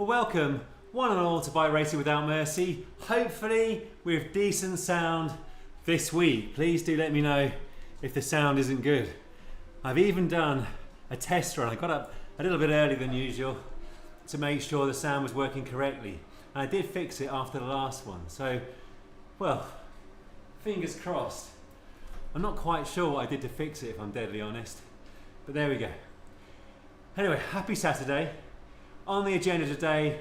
Well, welcome one and all to Bike Racing Without Mercy, hopefully with decent sound this week. Please do let me know if the sound isn't good. I've even done a test run. I got up a little bit earlier than usual to make sure the sound was working correctly. And I did fix it after the last one. So, well, fingers crossed. I'm not quite sure what I did to fix it, if I'm deadly honest. But there we go. Anyway, happy Saturday. On the agenda today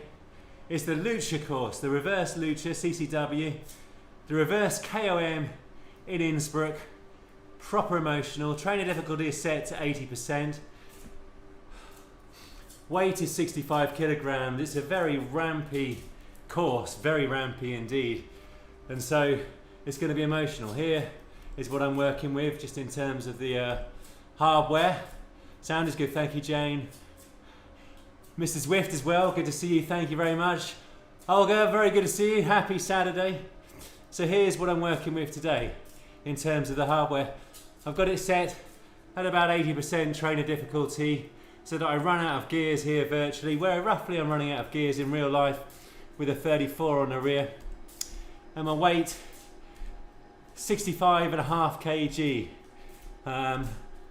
is the Lucha course, the reverse Lucha CCW, the reverse KOM in Innsbruck. Proper emotional. Trainer difficulty is set to 80%. Weight is 65 kilograms. It's a very rampy course, very rampy indeed. And so it's going to be emotional. Here is what I'm working with just in terms of the hardware. Sound is good, thank you Jane. Mr. Zwift as well, good to see you, thank you very much. Olga, very good to see you, happy Saturday. So here's what I'm working with today in terms of the hardware. I've got it set at about 80% trainer difficulty so that I run out of gears here virtually, where roughly I'm running out of gears in real life with a 34 on the rear. And my weight, 65.5 kg.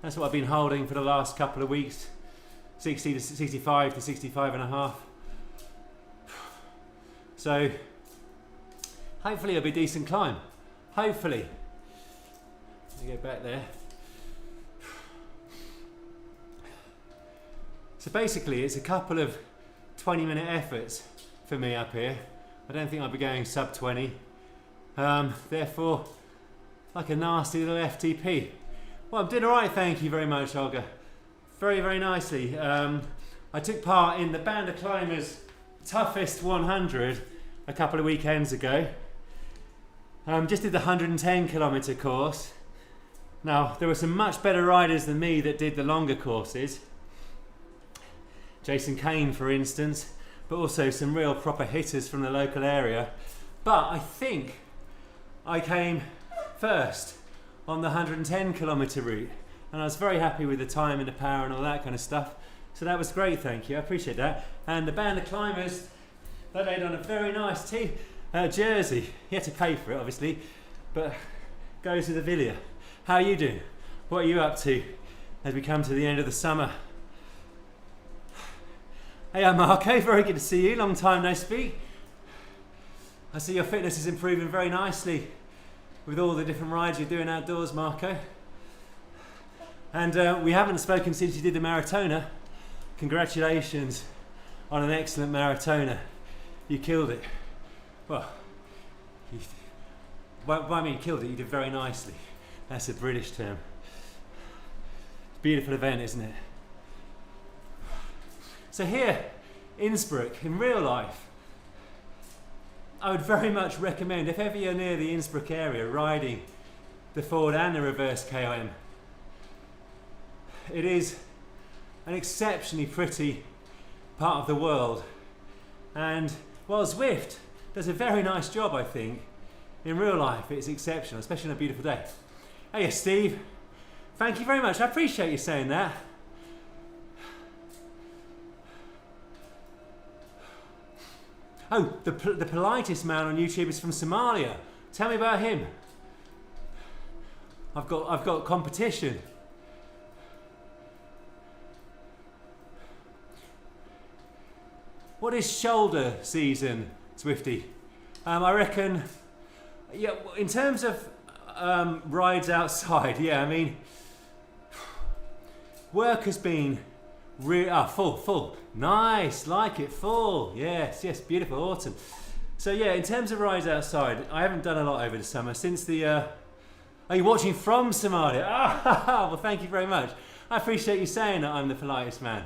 That's what I've been holding for the last couple of weeks. 60 to 65 to 65.5. So hopefully it'll be a decent climb. Hopefully. Let me go back there. So basically it's a couple of 20-minute efforts for me up here. I don't think I'll be going sub 20. Therefore, like a nasty little FTP. Well, I'm doing all right, thank you very much, Olga. Very, very nicely. I took part in the Band of Climbers Toughest 100 a couple of weekends ago. Just did the 110 kilometre course. Now, there were some much better riders than me that did the longer courses. Jason Kane, for instance, but also some real proper hitters from the local area. But I think I came first on the 110 kilometre route. And I was very happy with the time and the power and all that kind of stuff. So that was great, thank you, I appreciate that. And the Band of Climbers, they laid on a very nice jersey. You had to pay for it, obviously, but goes to the Villia. How are you doing? What are you up to as we come to the end of the summer? Hey, I'm Marco, very good to see you, long time no speak. I see your fitness is improving very nicely with all the different rides you're doing outdoors, Marco. And we haven't spoken since you did the Maratona. Congratulations on an excellent Maratona. You killed it. Well, I mean killed it, you did very nicely. That's a British term. Beautiful event, isn't it? So here, Innsbruck, in real life, I would very much recommend, if ever you're near the Innsbruck area, riding the forward and the reverse KOM. It is an exceptionally pretty part of the world, and while Zwift does a very nice job, I think, in real life it's exceptional, especially on a beautiful day. Hey Steve, thank you very much, I appreciate you saying that. Oh, the politest man on YouTube is from Somalia. Tell me about him. I've got competition. What is shoulder season, Swifty? I reckon, yeah, in terms of rides outside, yeah, I mean, work has been full. Nice, like it, full. Yes, beautiful, autumn. So yeah, in terms of rides outside, I haven't done a lot over the summer since the, are you watching from Somalia? Well, thank you very much. I appreciate you saying that I'm the politest man.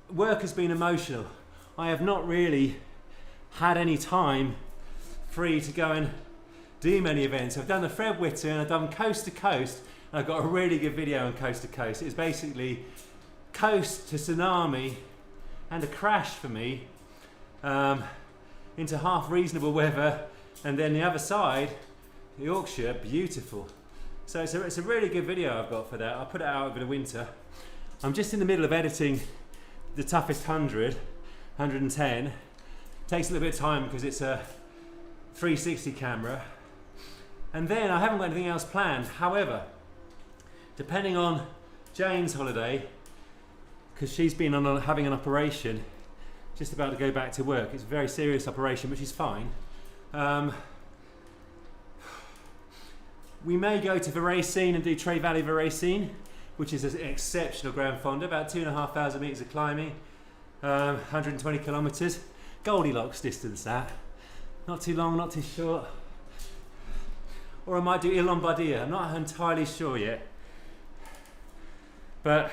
Work has been emotional. I have not really had any time free to go and do many events. I've done the Fred Whitter and I've done Coast to Coast, and I've got a really good video on Coast to Coast. It's basically coast to tsunami and a crash for me into half reasonable weather, and then the other side, Yorkshire, beautiful. So it's a really good video I've got for that. I'll put it out over the winter. I'm just in the middle of editing the toughest 110. Takes a little bit of time because it's a 360 camera. And then I haven't got anything else planned. However, depending on Jane's holiday, because she's been having an operation, just about to go back to work. It's a very serious operation, but she's fine. We may go to Veracene and do Trey Valley Veracene, which is an exceptional Grand Fonda, about 2,500 metres of climbing, 120 kilometres. Goldilocks distance that. Not too long, not too short. Or I might do Il Lombardia, I'm not entirely sure yet. But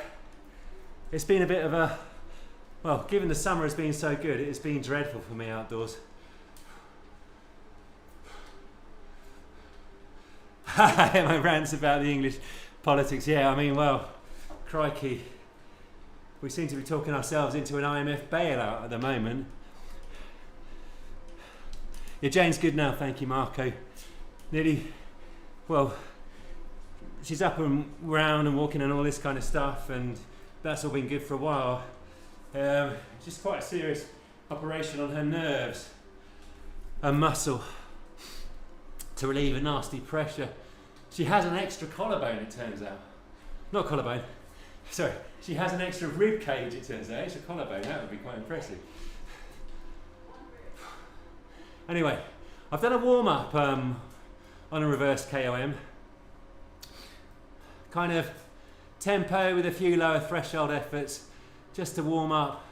it's been a bit of a, well, given the summer has been so good, it's been dreadful for me outdoors. My rants about the English politics. Yeah, I mean, well, crikey. We seem to be talking ourselves into an IMF bailout at the moment. Yeah, Jane's good now, thank you, Marco. Nearly, well, she's up and round and walking and all this kind of stuff, and that's all been good for a while. Just quite a serious operation on her nerves and muscle to relieve a nasty pressure. She has an extra collarbone, it turns out. Not collarbone, sorry. She has an extra rib cage, it turns out. Extra collarbone, that would be quite impressive. Anyway, I've done a warm-up on a reverse KOM. Kind of tempo with a few lower threshold efforts, just to warm up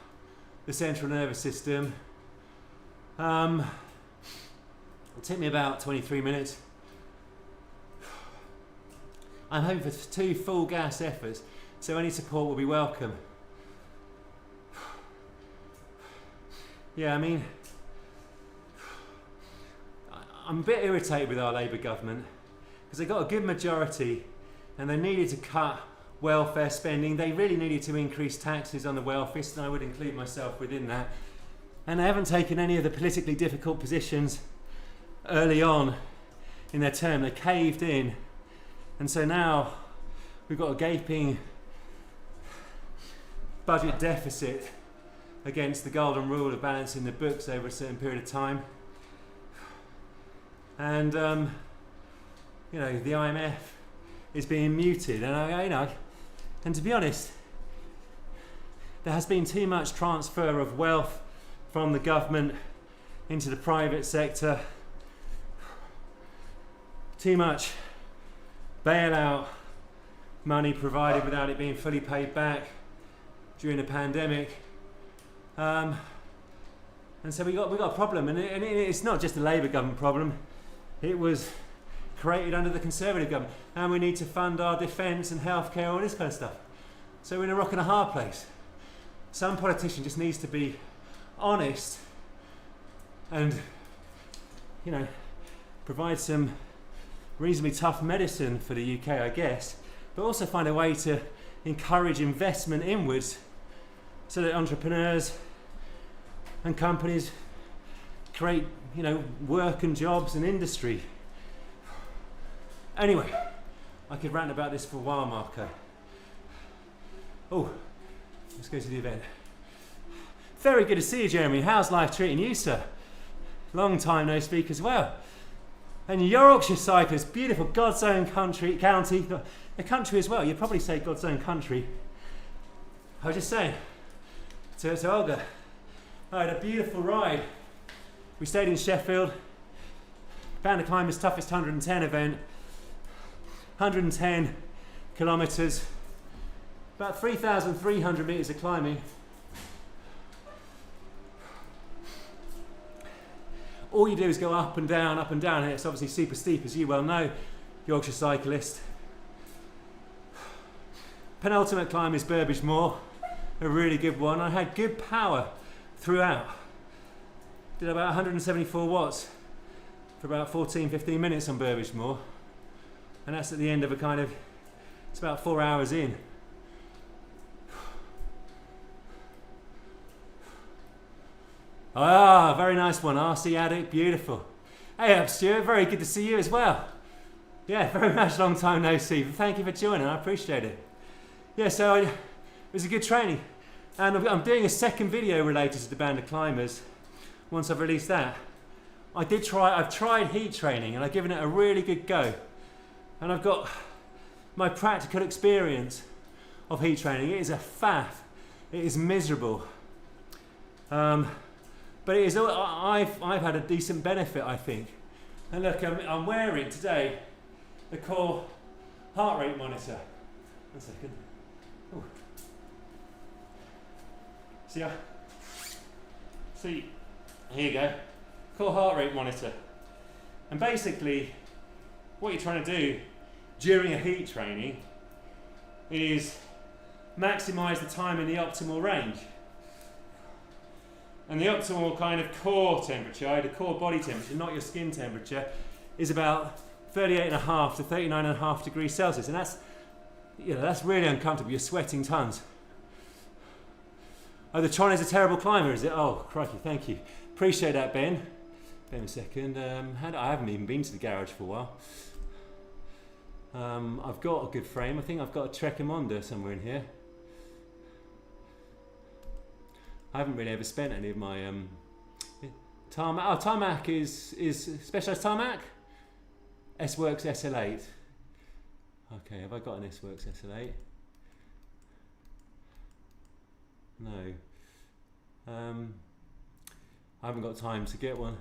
the central nervous system. It'll take me about 23 minutes. I'm hoping for 2 full gas efforts, so any support will be welcome. Yeah, I mean, I'm a bit irritated with our Labour government because they got a good majority and they needed to cut welfare spending. They really needed to increase taxes on the wealthiest, and I would include myself within that. And they haven't taken any of the politically difficult positions early on in their term. They caved in, and so now we've got a gaping budget deficit against the golden rule of balancing the books over a certain period of time. And you know, the IMF is being muted, and and to be honest, there has been too much transfer of wealth from the government into the private sector, too much bailout money provided without it being fully paid back during the pandemic, and so we got a problem, and it's not just a Labour government problem. It was created under the Conservative government, and we need to fund our defence and healthcare, all this kind of stuff. So we're in a rock and a hard place. Some politician just needs to be honest and, you know, provide some reasonably tough medicine for the UK, I guess, but also find a way to encourage investment inwards so that entrepreneurs and companies create, you know, work and jobs and industry. Anyway, I could rant about this for a while, Marco. Oh, let's go to the event. Very good to see you, Jeremy. How's life treating you, sir? Long time no speak as well. And Yorkshire cyclist, beautiful God's own county, a country as well. You'd probably say God's own country. I was just saying to Olga, I had a beautiful ride. We stayed in Sheffield, Bound to Climbers' toughest 110 event, 110 kilometres, about 3,300 metres of climbing. All you do is go up and down, and it's obviously super steep, as you well know, Yorkshire cyclist. Penultimate climb is Burbage Moor, a really good one. I had good power throughout. Did about 174 watts for about 14-15 minutes on Burbage Moor, and that's at the end of a kind of, it's about 4 hours in. Ah, very nice one, RC Addict, beautiful. Hey up, Stuart, very good to see you as well. Yeah, very much long time no see. Thank you for joining, I appreciate it. Yeah, so it was a good training. And I'm doing a second video related to the Band of Climbers once I've released that. I've tried heat training and I've given it a really good go. And I've got my practical experience of heat training. It is a faff. It is miserable. But it is, I've had a decent benefit, I think. And look, I'm wearing today the core heart rate monitor. 1 second. Ooh. See, here you go. Core heart rate monitor. And basically, what you're trying to do during a heat training is maximize the time in the optimal range. And the optimal kind of core temperature, the core body temperature, not your skin temperature, is about 38.5 to 39.5 degrees Celsius. And that's, you know, that's really uncomfortable. You're sweating tons. Oh, the Tron is a terrible climber, is it? Oh, crikey, thank you. Appreciate that, Ben. Bear me a second. I haven't even been to the garage for a while. I've got a good frame. I think I've got a Trekimonda somewhere in here. I haven't really ever spent any of my tarmac. Oh, tarmac is Specialized Tarmac? S-Works SL8. Okay, have I got an S-Works SL8? No. I haven't got time to get one.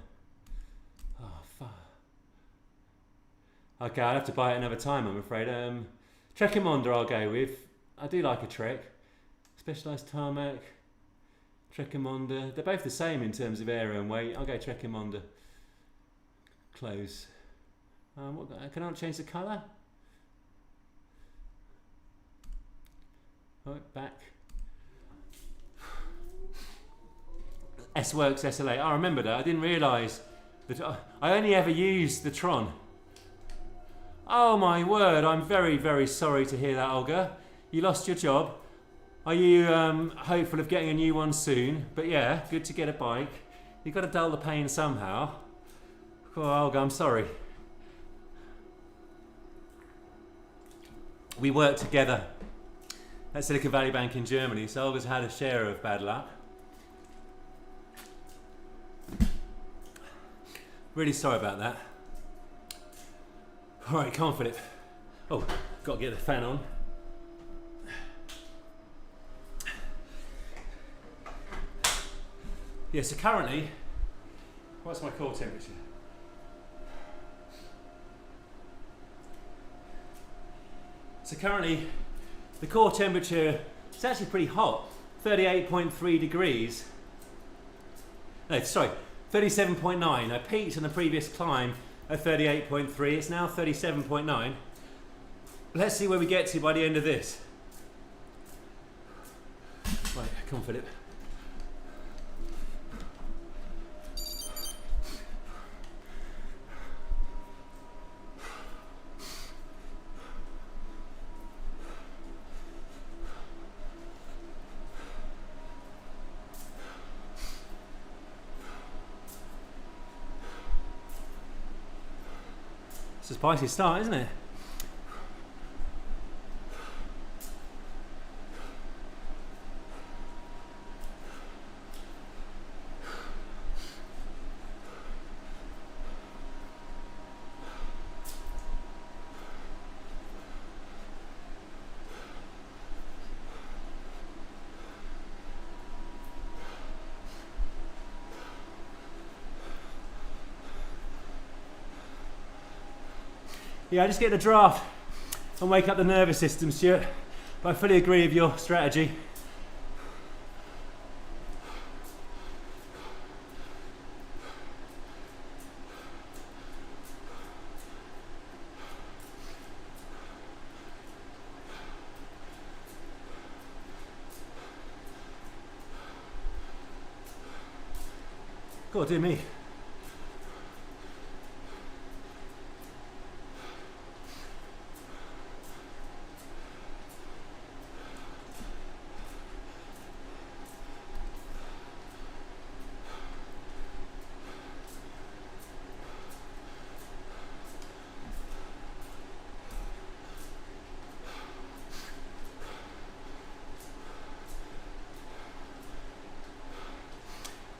Oh, fuck. Okay, I'll have to buy it another time, I'm afraid. Trekimonda I'll go with. I do like a Trek. Specialized Tarmac. Trekimonda. They're both the same in terms of aero and weight. I'll go Trekimonda. Close. Can I change the colour? Oh, back. S-Works SL8. I remember that. I didn't realise that I only ever used the Tron. Oh my word, I'm very, very sorry to hear that, Olga. You lost your job. Are you hopeful of getting a new one soon? But yeah, good to get a bike. You've got to dull the pain somehow. Oh, Olga, I'm sorry. We work together at Silicon Valley Bank in Germany, so Olga's had a share of bad luck. Really sorry about that. All right, come on, Philip. Oh, got to get the fan on. Yeah, so currently, what's my core temperature? So currently, the core temperature is actually pretty hot, 38.3 degrees. No, sorry, 37.9. I peaked on the previous climb at 38.3. It's now 37.9. Let's see where we get to by the end of this. Right, come on, Philip. It's a spicy start, isn't it? Yeah, I just get the draft and wake up the nervous system, Stuart. But I fully agree with your strategy. Go on, do me.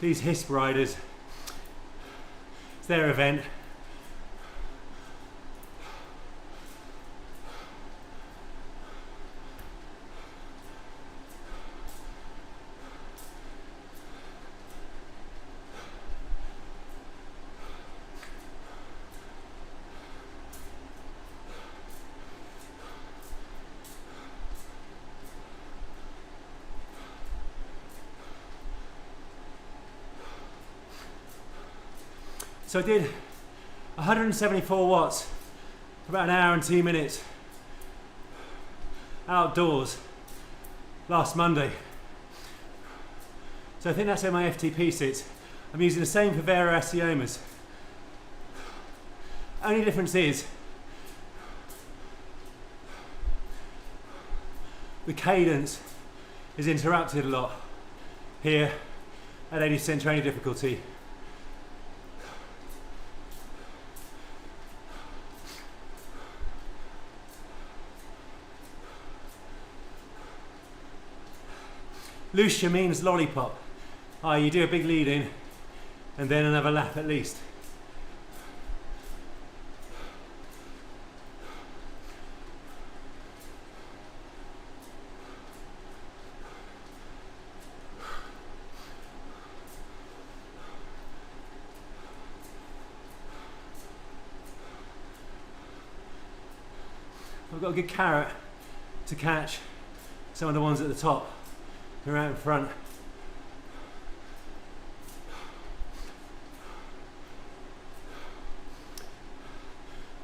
these HISP riders, it's their event. So I did 174 watts for about an hour and 2 minutes outdoors last Monday. So I think that's where my FTP sits. I'm using the same for Vero Asiomas. Only difference is the cadence is interrupted a lot here at 80% training difficulty. Lucia means lollipop. You do a big lead in and then another lap at least. I've got a good carrot to catch some of the ones at the top. They're out in front.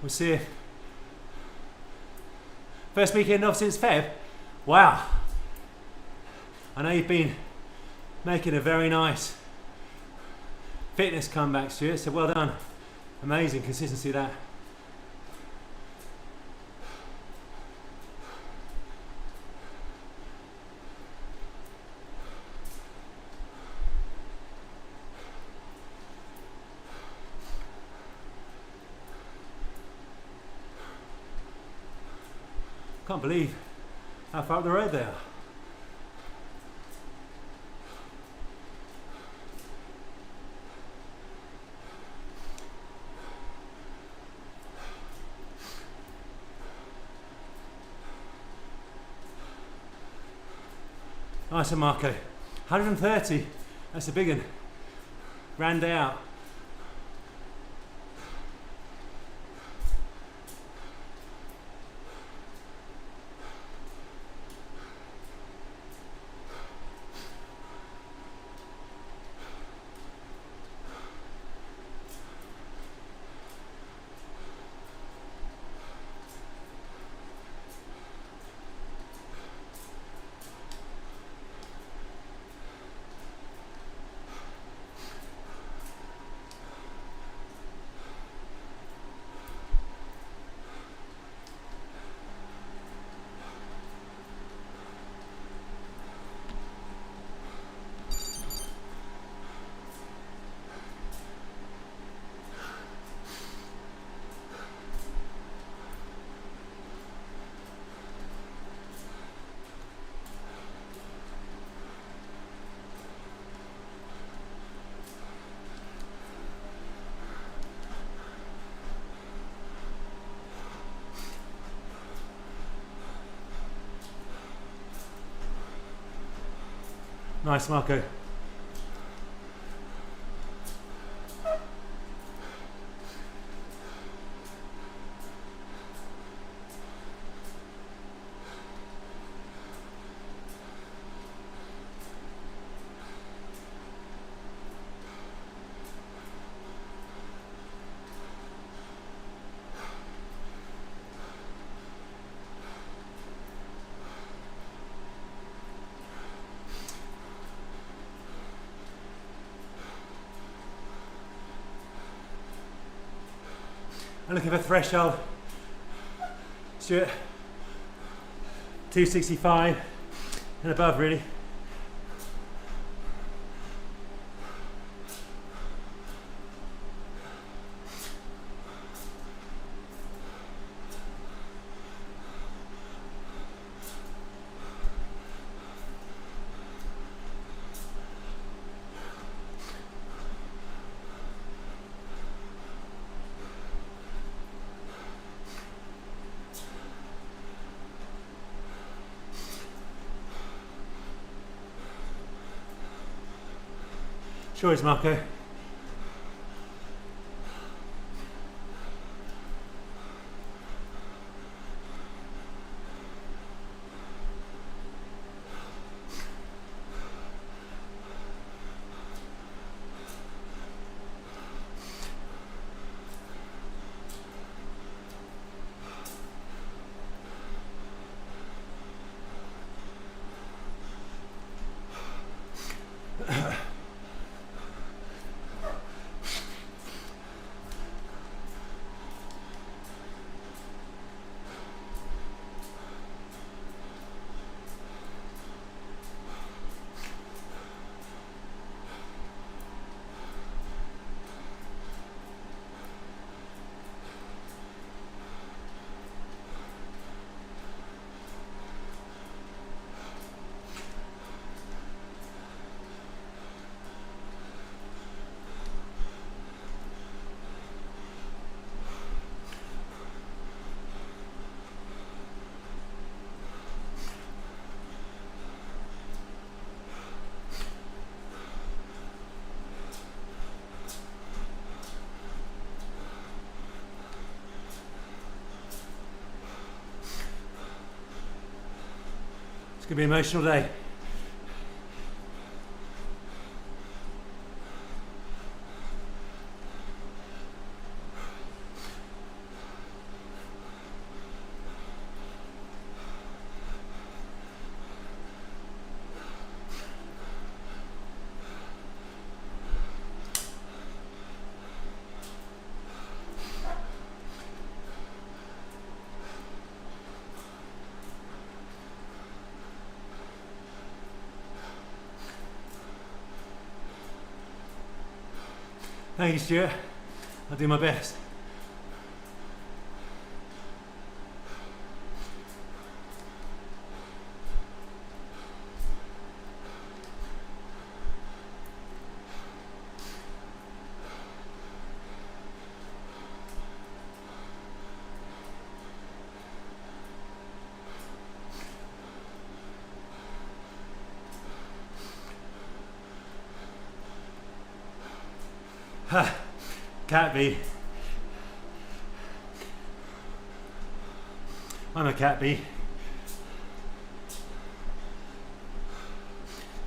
We'll see if first weekend off since Feb. Wow. I know you've been making a very nice fitness comeback, Stuart, so well done. Amazing consistency that. Can't believe how far up the road they are. Nice one, Marco. 130, that's a big one. Grand day out. Nice, Marco. I'm looking for threshold. Stuart, 265 and above really. Choice, Marco. It's going to be an emotional day. Thank you, Stuart. I'll do my best. Ha! Cat bee. I'm a cat bee.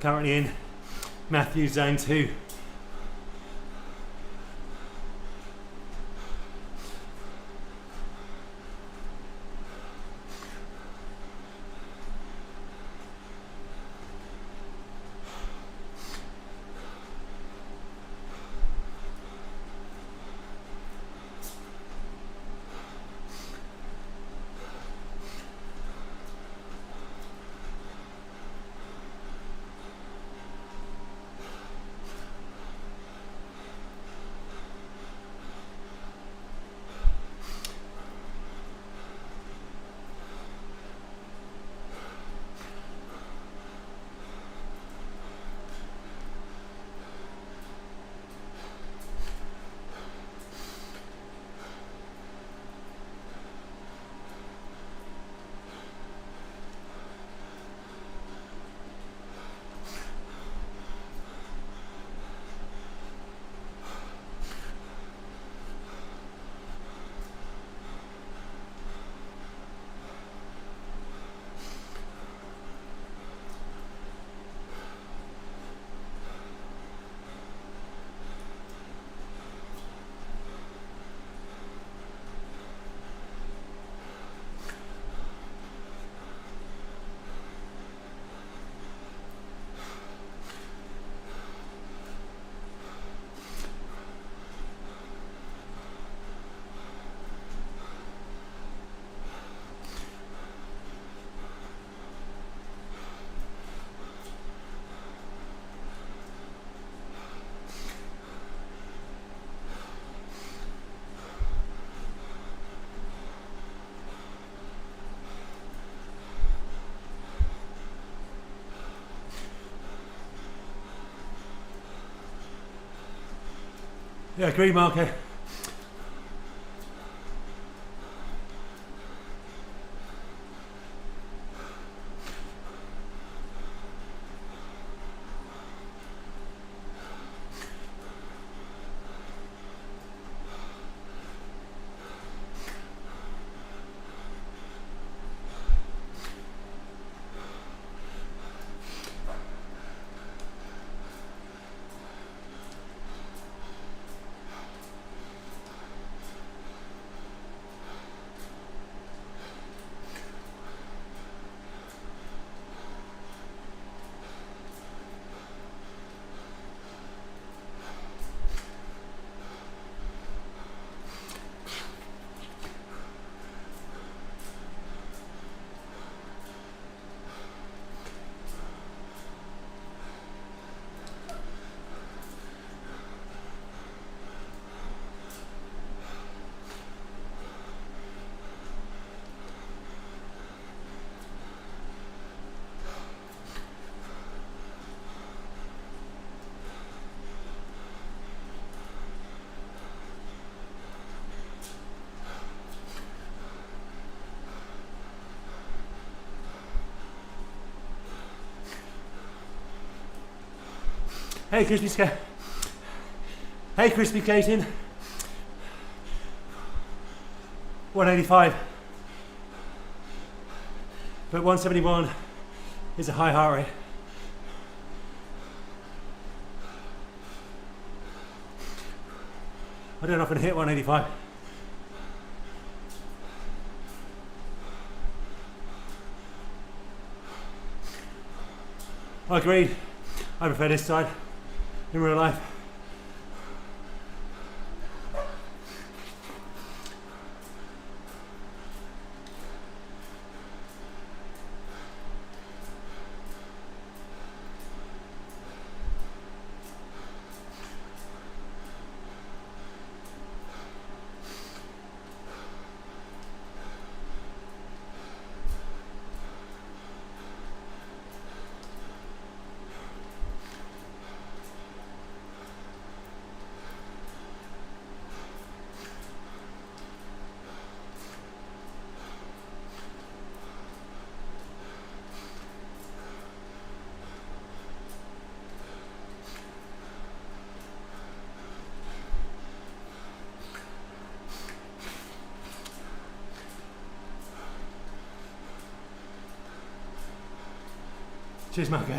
Currently in Matthew Zone 2. Yeah, agree, Marco. Hey, crispy scale. Hey, crispy skating. 185. But 171 is a high heart rate. I don't often hit 185. I agreed. I prefer this side in real life. Cheers, Marco.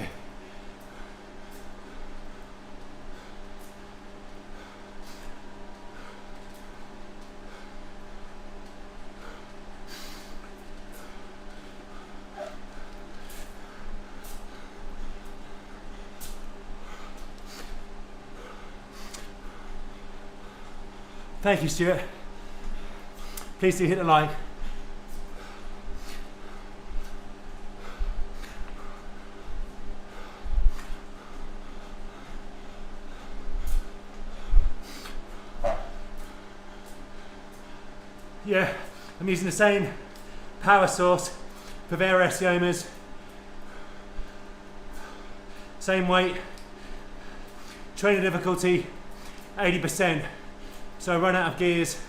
Thank you, Stuart. Please do hit the like. Yeah, I'm using the same power source for various yomas. Same weight, trainer difficulty 80%. So I run out of gears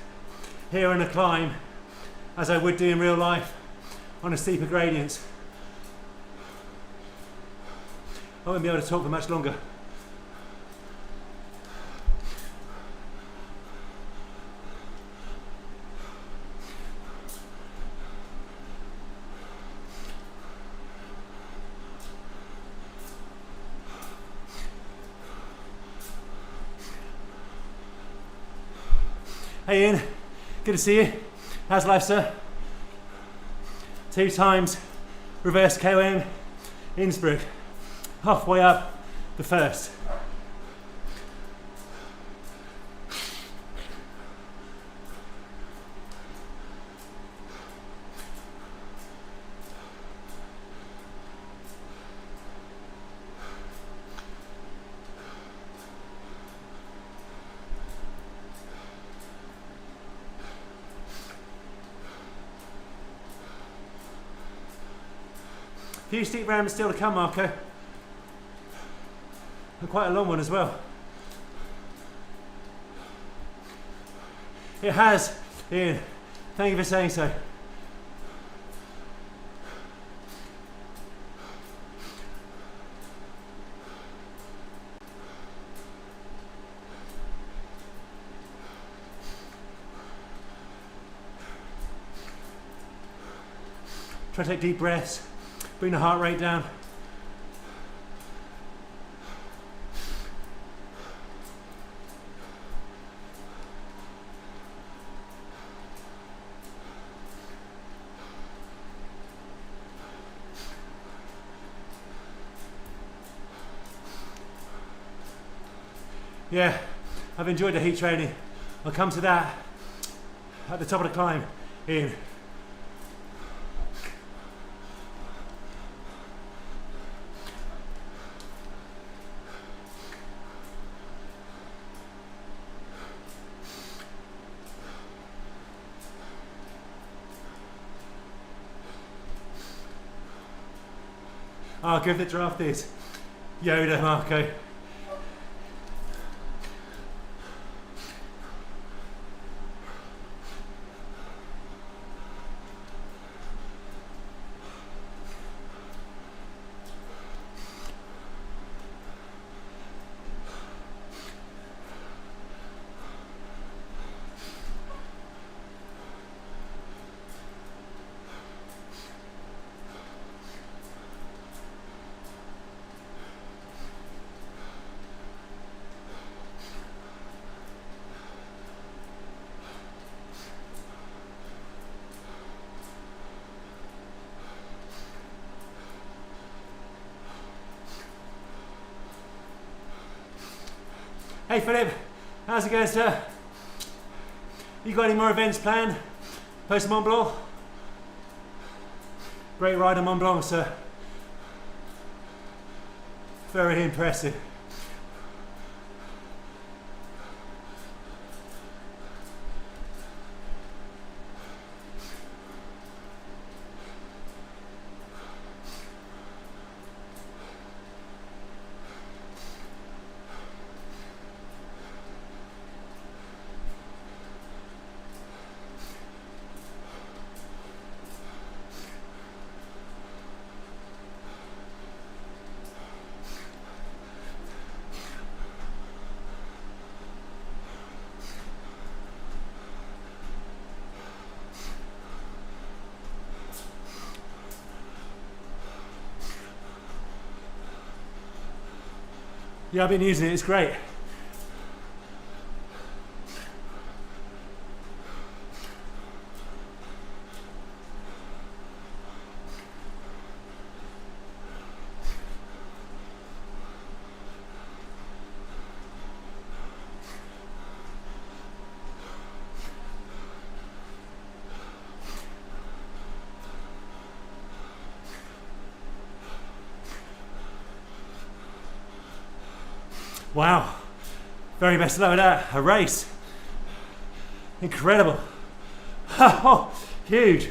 here on a climb as I would do in real life on a steeper gradients. I won't be able to talk for much longer. Hey Ian, good to see you. How's life, sir? 2 times reverse KOM, Insbruck. Halfway up the first. Few steep ramps still to come, Marco. And quite a long one as well. It has, Ian. Thank you for saying so. Try to take deep breaths. Bring the heart rate down. Yeah, I've enjoyed the heat training. I'll come to that at the top of the climb, Ian. Oh, good the draft is. Yoda, Marco. Hey Philip, how's it going, sir? You got any more events planned post Mont Blanc? Great ride on Mont Blanc, sir. Very impressive. Yeah, I've been using it, it's great. Wow, very best of luck with that, a race. Incredible. Oh, huge.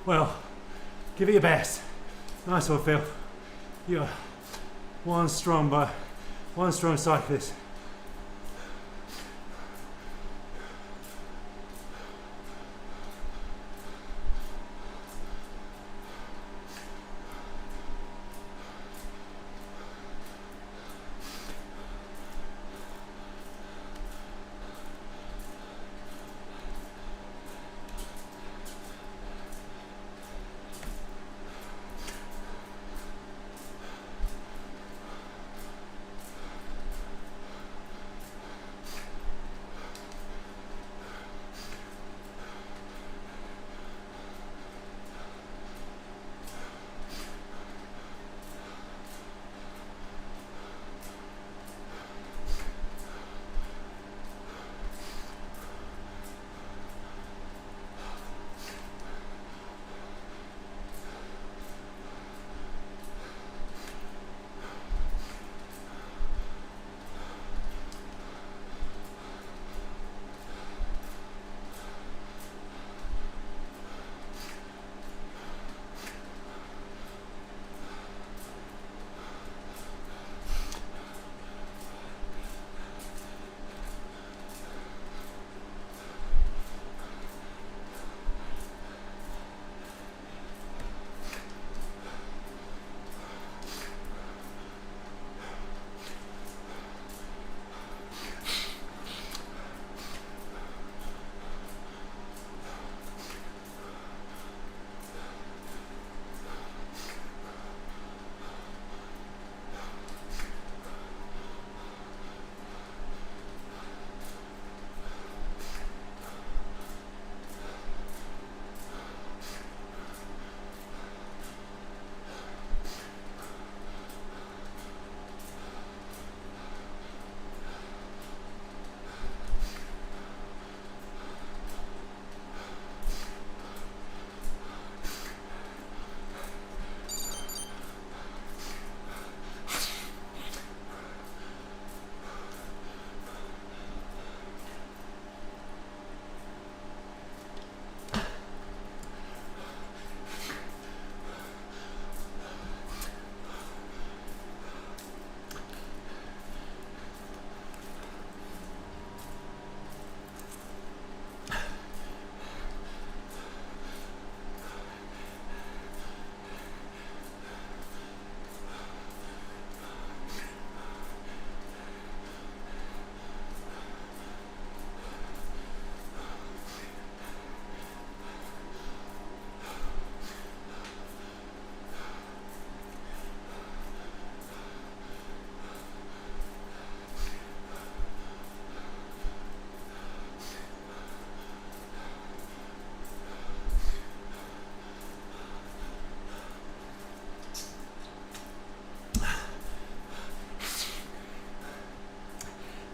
Well, give it your best. Nice one, Phil. You're one strong cyclist.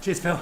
Cheers, Phil.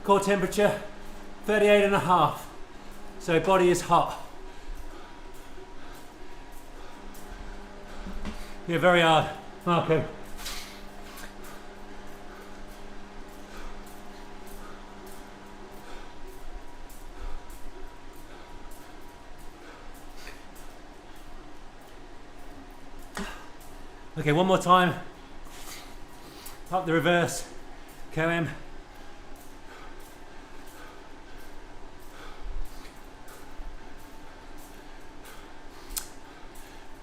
Core temperature 38.5, so body is hot. Yeah, very hard, Marco. Okay, one more time. Up the reverse, KOM.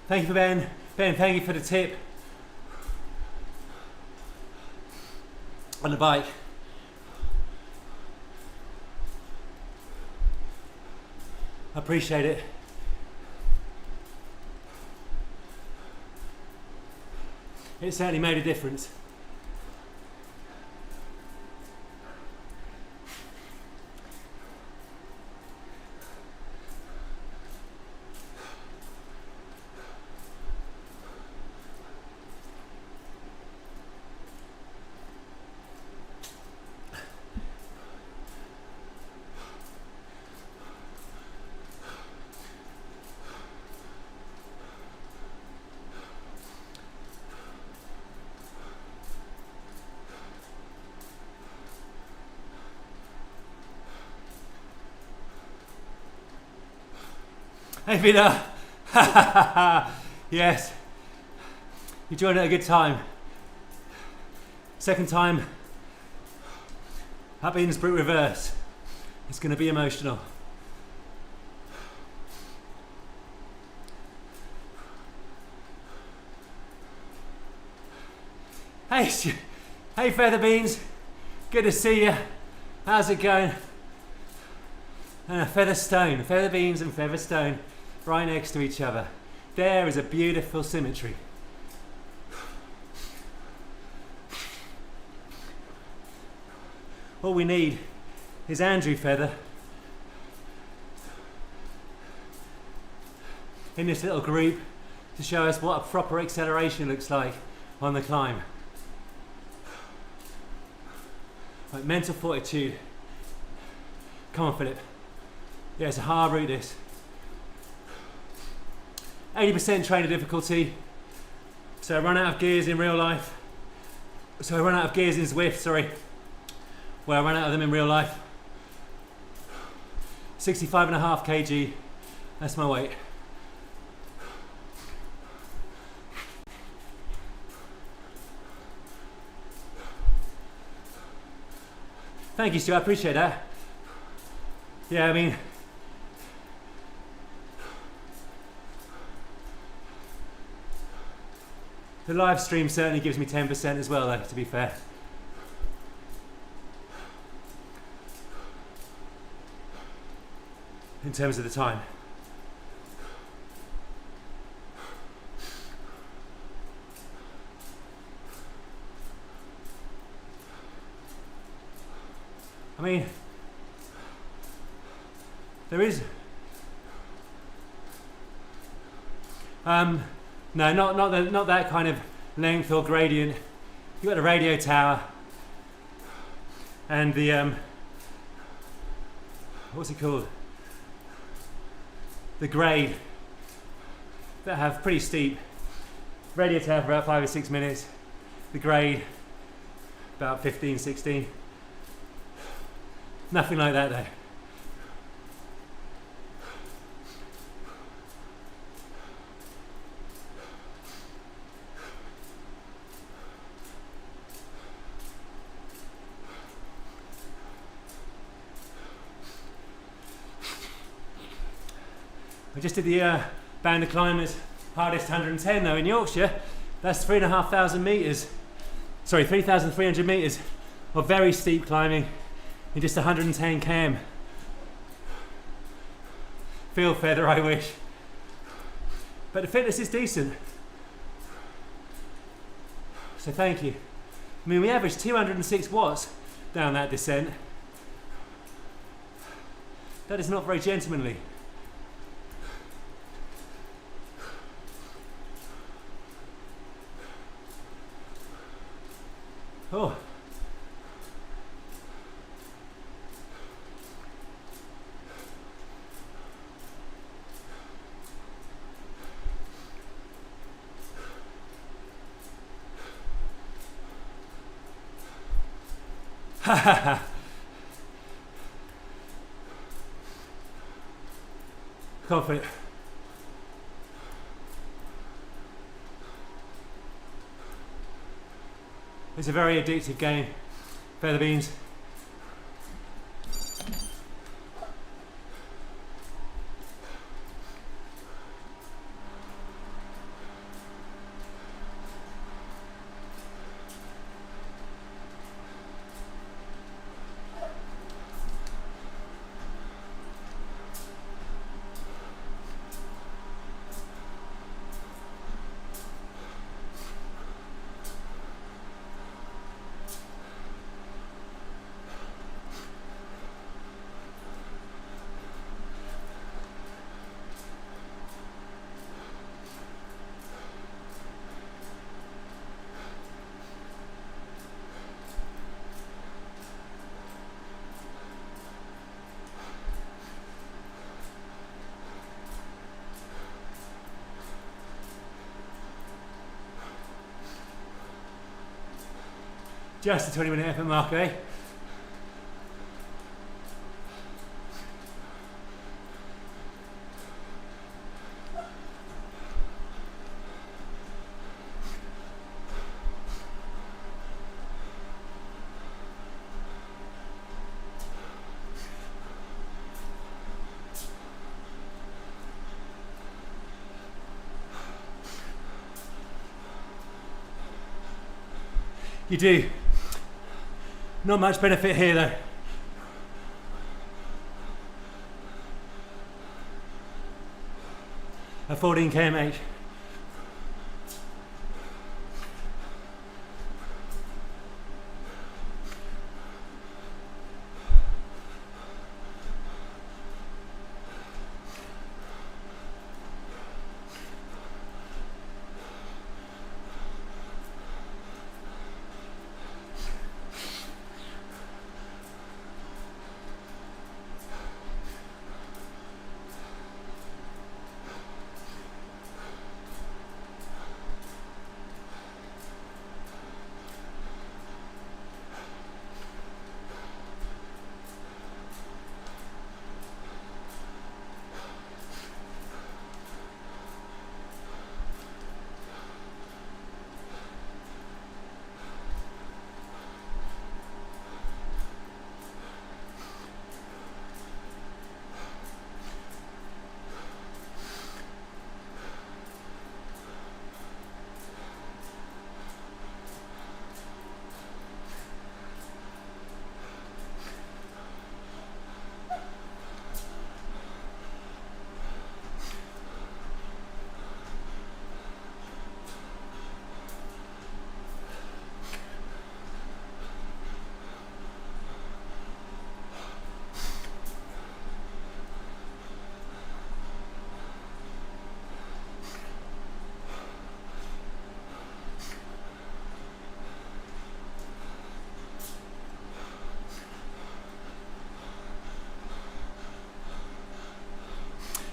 Thank you for Ben. Ben, thank you for the tip on the bike. I appreciate it. It certainly made a difference. Hey Vida! Yes, you joined at a good time. Second time up Insbruck reverse. It's going to be emotional. Hey, hey Feather Beans, good to see you. How's it going? And a feather stone, feather beans and feather stone right next to each other. There is a beautiful symmetry. All we need is Andrew Feather in this little group to show us what a proper acceleration looks like on the climb. Like mental fortitude. Come on, Philip. Yeah, it's a hard route, this. 80% trainer difficulty. So I run out of gears in real life. So I run out of gears in Zwift, sorry. Well, I run out of them in real life. 65.5 kg. That's my weight. Thank you, Stu. I appreciate that. Yeah, I mean, the live stream certainly gives me 10% as well, though, to be fair. In terms of the time. I mean, there is no, not that kind of length or gradient. You've got the radio tower and the what's it called? The grade that have pretty steep radio tower for about 5 or 6 minutes. The grade about 15, 16. Nothing like that though. I just did the Band of Climbers hardest 110 though in Yorkshire. That's 3,500 metres, sorry 3,300 metres of very steep climbing in just 110 km. Feel feather, I wish. But the fitness is decent. So thank you. I mean, we averaged 206 watts down that descent. That is not very gentlemanly. Oh. Ha ha ha. Confident. It's a very addictive game, feather beans. Just a 20-minute effort mark, eh? You do. Not much benefit here though. A 14 kmh.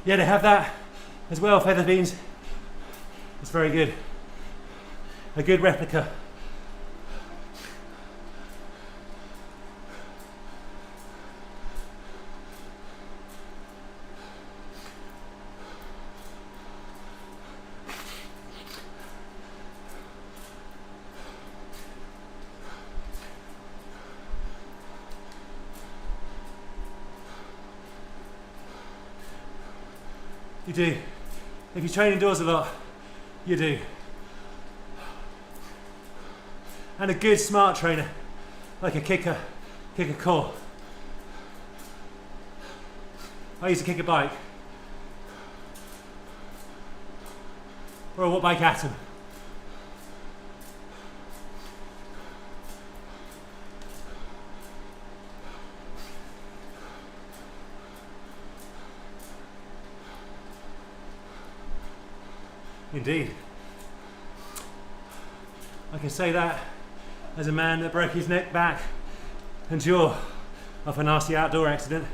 Yeah, they have that as well, feather beans. It's very good. A good replica. You do. If you train indoors a lot, you do. And a good smart trainer, like a kicker, kick a core. I used to kick a bike. Or a what bike atom. Indeed. I can say that as a man that broke his neck, back and jaw off a nasty outdoor accident.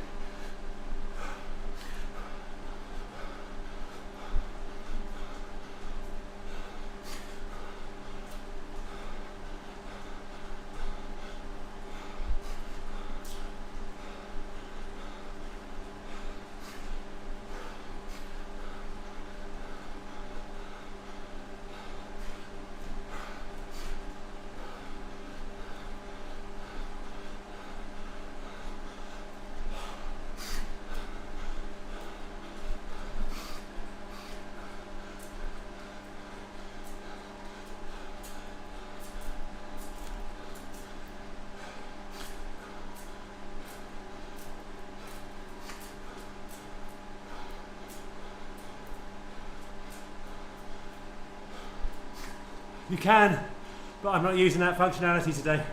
You can, but I'm not using that functionality today.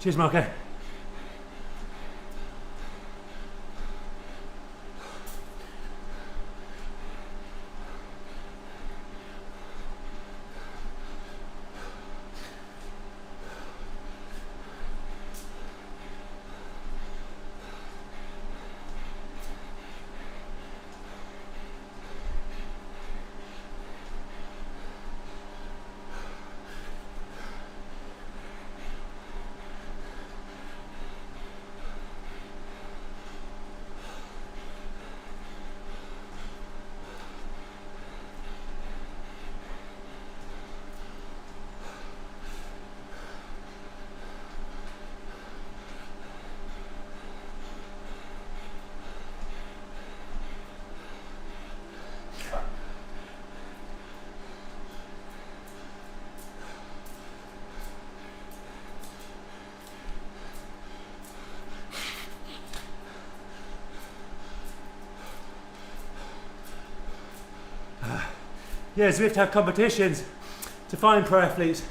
Cheers, Marco. Yes, we have to have competitions to find pro athletes.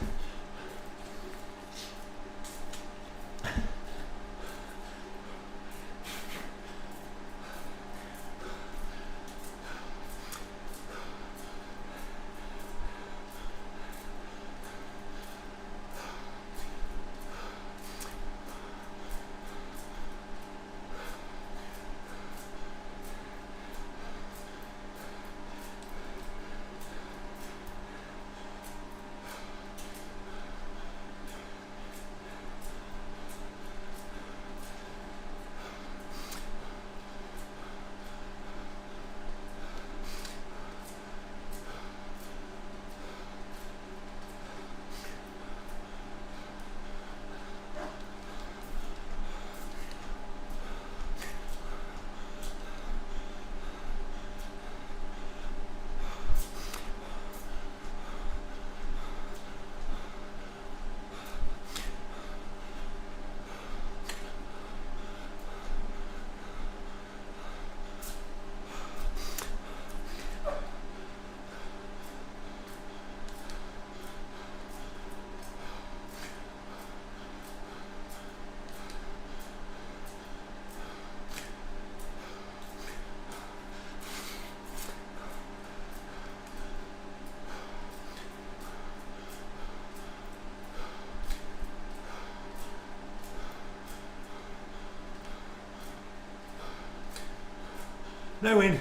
No win.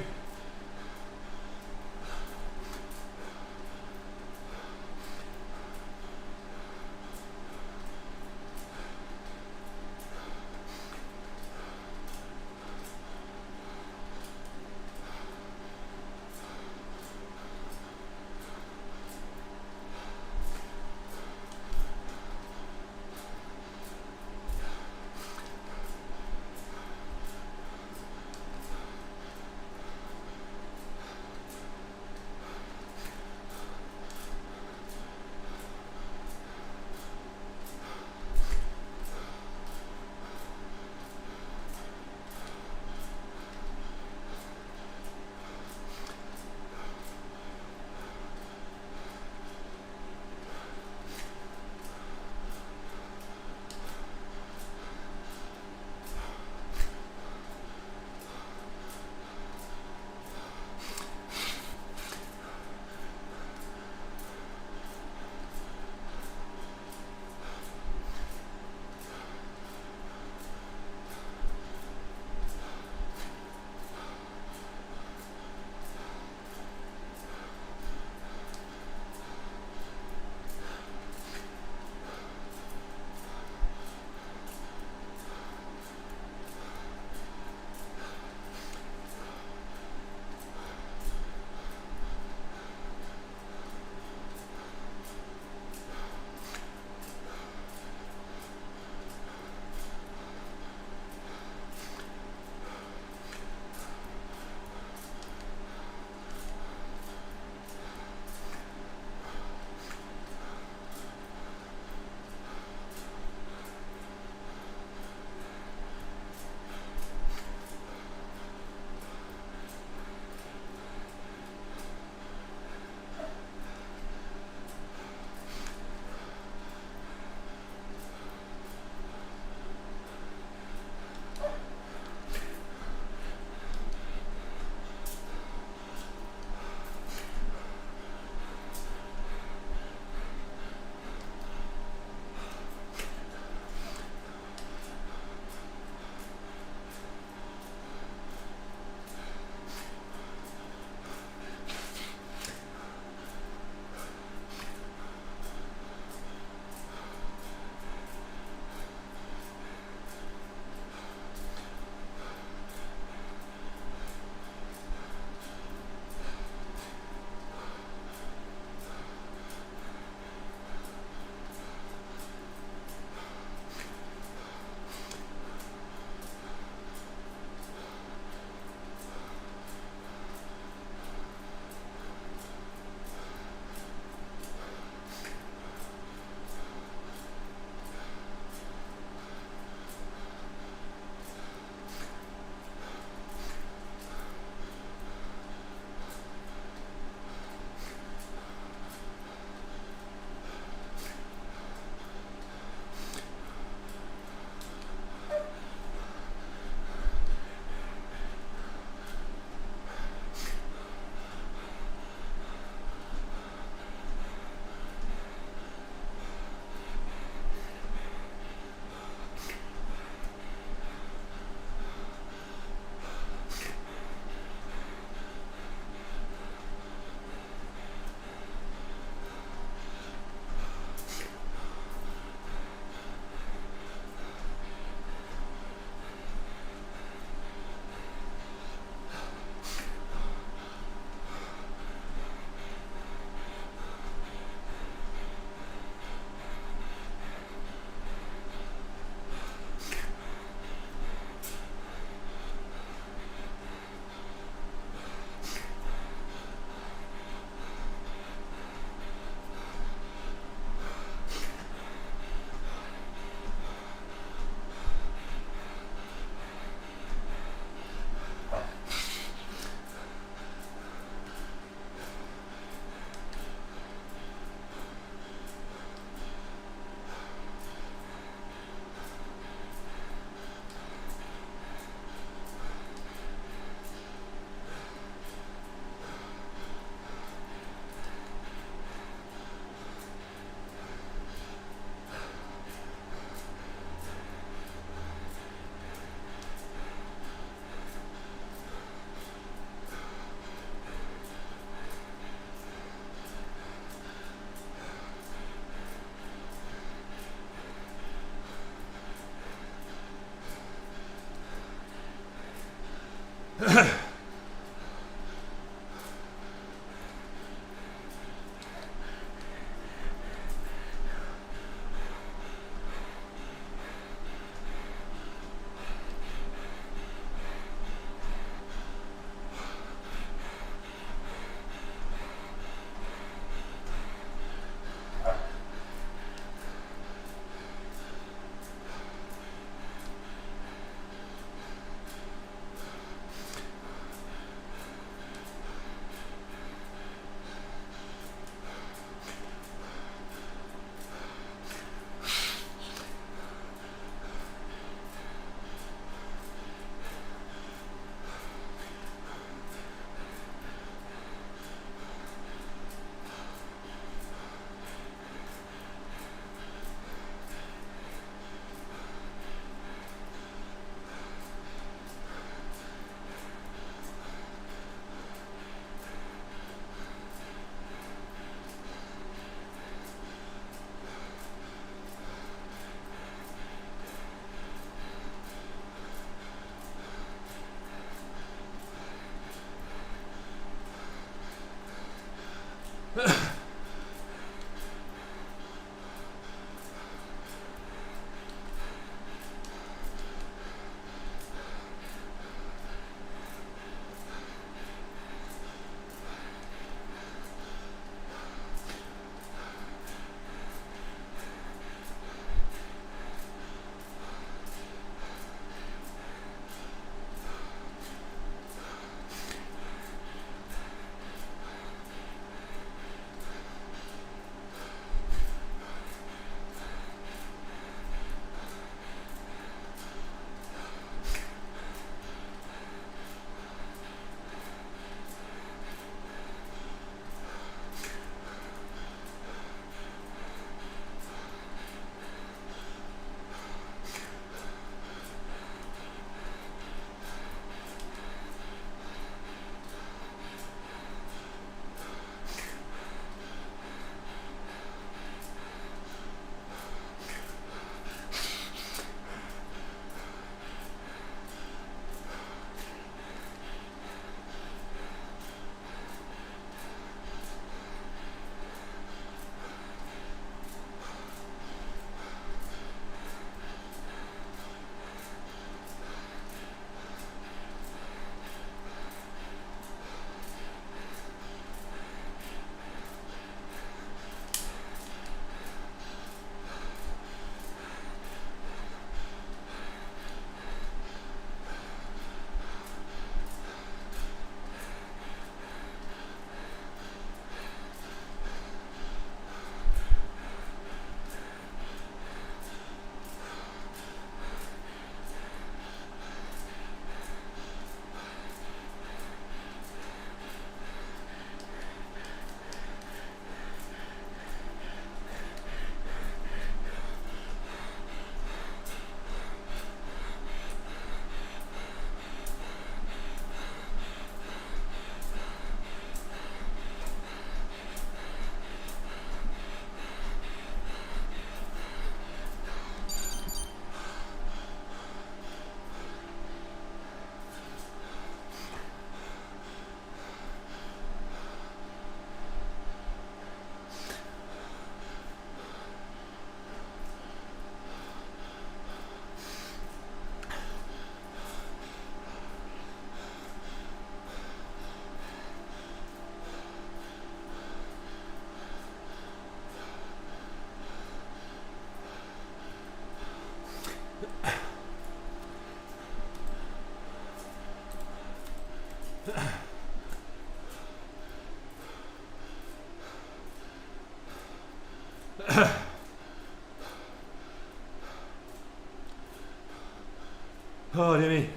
Oh dear me,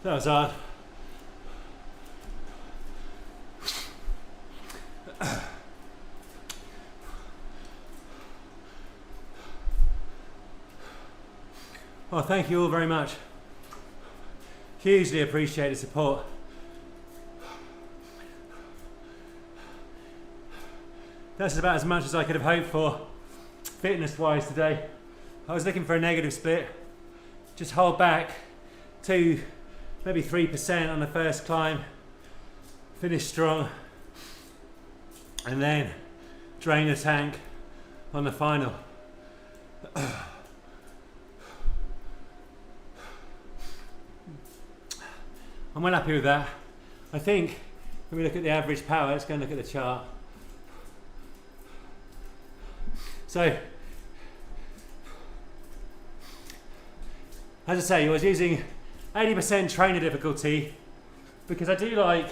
that was hard. Well, thank you all very much. Hugely appreciate the support. That's about as much as I could have hoped for fitness-wise today. I was looking for a negative split. Just hold back 2, maybe 3% on the first climb. Finish strong. And then drain the tank on the final. I'm well happy with that. I think when we look at the average power, let's go and look at the chart. So, as I say, I was using 80% trainer difficulty because I do like,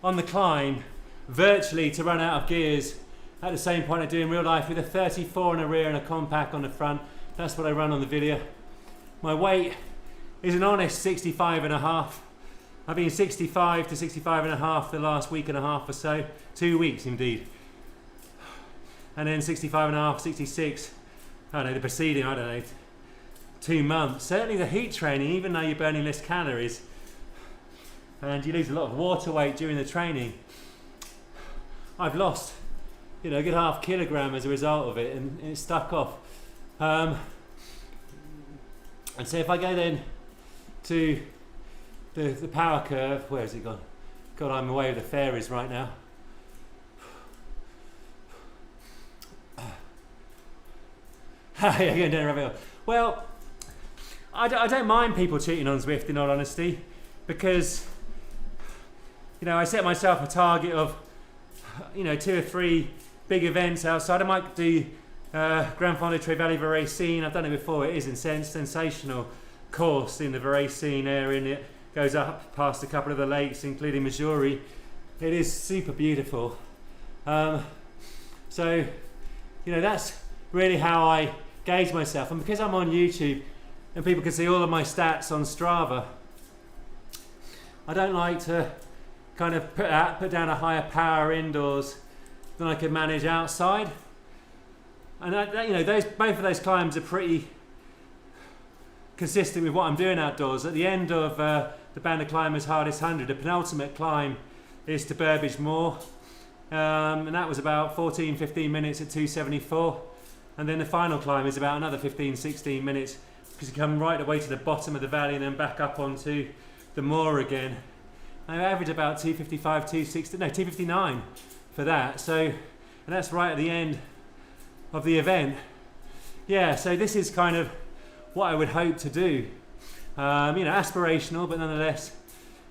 on the climb, virtually to run out of gears at the same point I do in real life with a 34 on the rear and a compact on the front. That's what I run on the video. My weight is an honest 65 and a half. I've been 65 to 65 and a half the last week and a half or so. 2 weeks indeed. And then 65 and a half, 66, I don't know, the preceding, I don't know, 2 months. Certainly the heat training, even though you're burning less calories and you lose a lot of water weight during the training, I've lost, you know, a good ½ kilogram as a result of it, and it's stuck off. And so if I go then to the power curve, where has it gone? God, I'm away with the fairies right now. Yeah, going down a rabbit hole. Well, I don't mind people cheating on Zwift, in all honesty, because, you know, I set myself a target of, you know, 2 or 3 big events outside. I might do Grand Fondo Tre Valley Varese. I've done it before. It is a sensational course in the Varese area, and it goes up past a couple of the lakes, including Missouri. It is super beautiful. So, you know, that's really how I gauge myself. And because I'm on YouTube and people can see all of my stats on Strava, I don't like to kind of put down a higher power indoors than I can manage outside. And you know, both of those climbs are pretty consistent with what I'm doing outdoors. At the end of the Banded Climbers Hardest 100, the penultimate climb is to Burbage Moor, and that was about 14-15 minutes at 274. And then the final climb is about another 15-16 minutes, because you come right away to the bottom of the valley and then back up onto the moor again. I average about 255, 260, no, 259 for that. So, and that's right at the end of the event. Yeah, so this is kind of what I would hope to do. You know, aspirational, but nonetheless,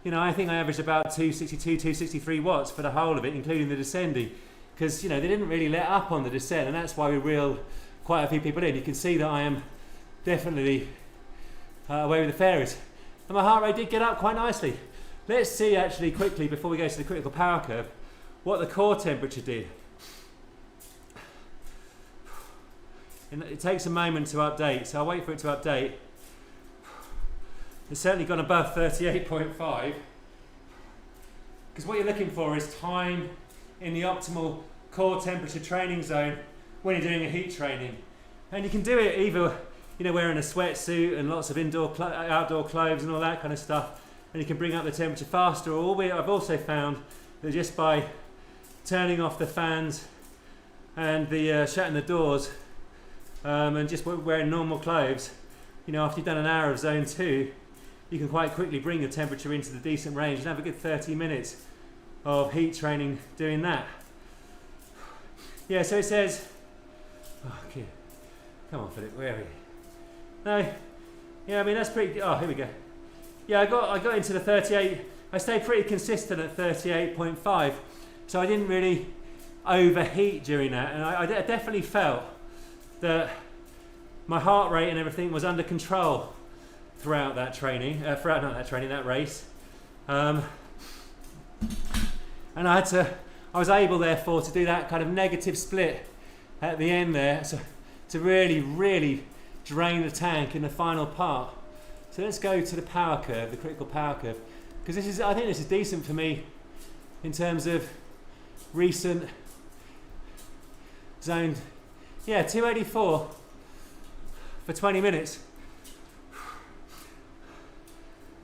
you know, I think I averaged about 262, 263 watts for the whole of it, including the descending. Because, you know, they didn't really let up on the descent, and that's why we reeled quite a few people in. You can see that I am definitely away with the fairies. And my heart rate did get up quite nicely. Let's see actually quickly, before we go to the critical power curve, what the core temperature did. And it takes a moment to update, so I'll wait for it to update. It's certainly gone above 38.5. Because what you're looking for is time in the optimal core temperature training zone when you're doing a heat training. And you can do it either, you know, wearing a sweatsuit and lots of outdoor clothes and all that kind of stuff, and you can bring up the temperature faster, or I've also found that just by turning off the fans and shutting the doors and just wearing normal clothes, you know, after you've done an hour of zone 2, you can quite quickly bring your temperature into the decent range and have a good 30 minutes of heat training doing that. Yeah, so it says, oh, okay. Come on, Philip, where are you? No, yeah, I mean, that's pretty, oh, here we go. Yeah, I got into the 38, I stayed pretty consistent at 38.5, so I didn't really overheat during that, and I definitely felt that my heart rate and everything was under control throughout that training, that race. And I was able, therefore, to do that kind of negative split at the end there, so to really, really drain the tank in the final part. So let's go to the power curve, the critical power curve, because I think this is decent for me in terms of recent zone. Yeah, 284 for 20 minutes.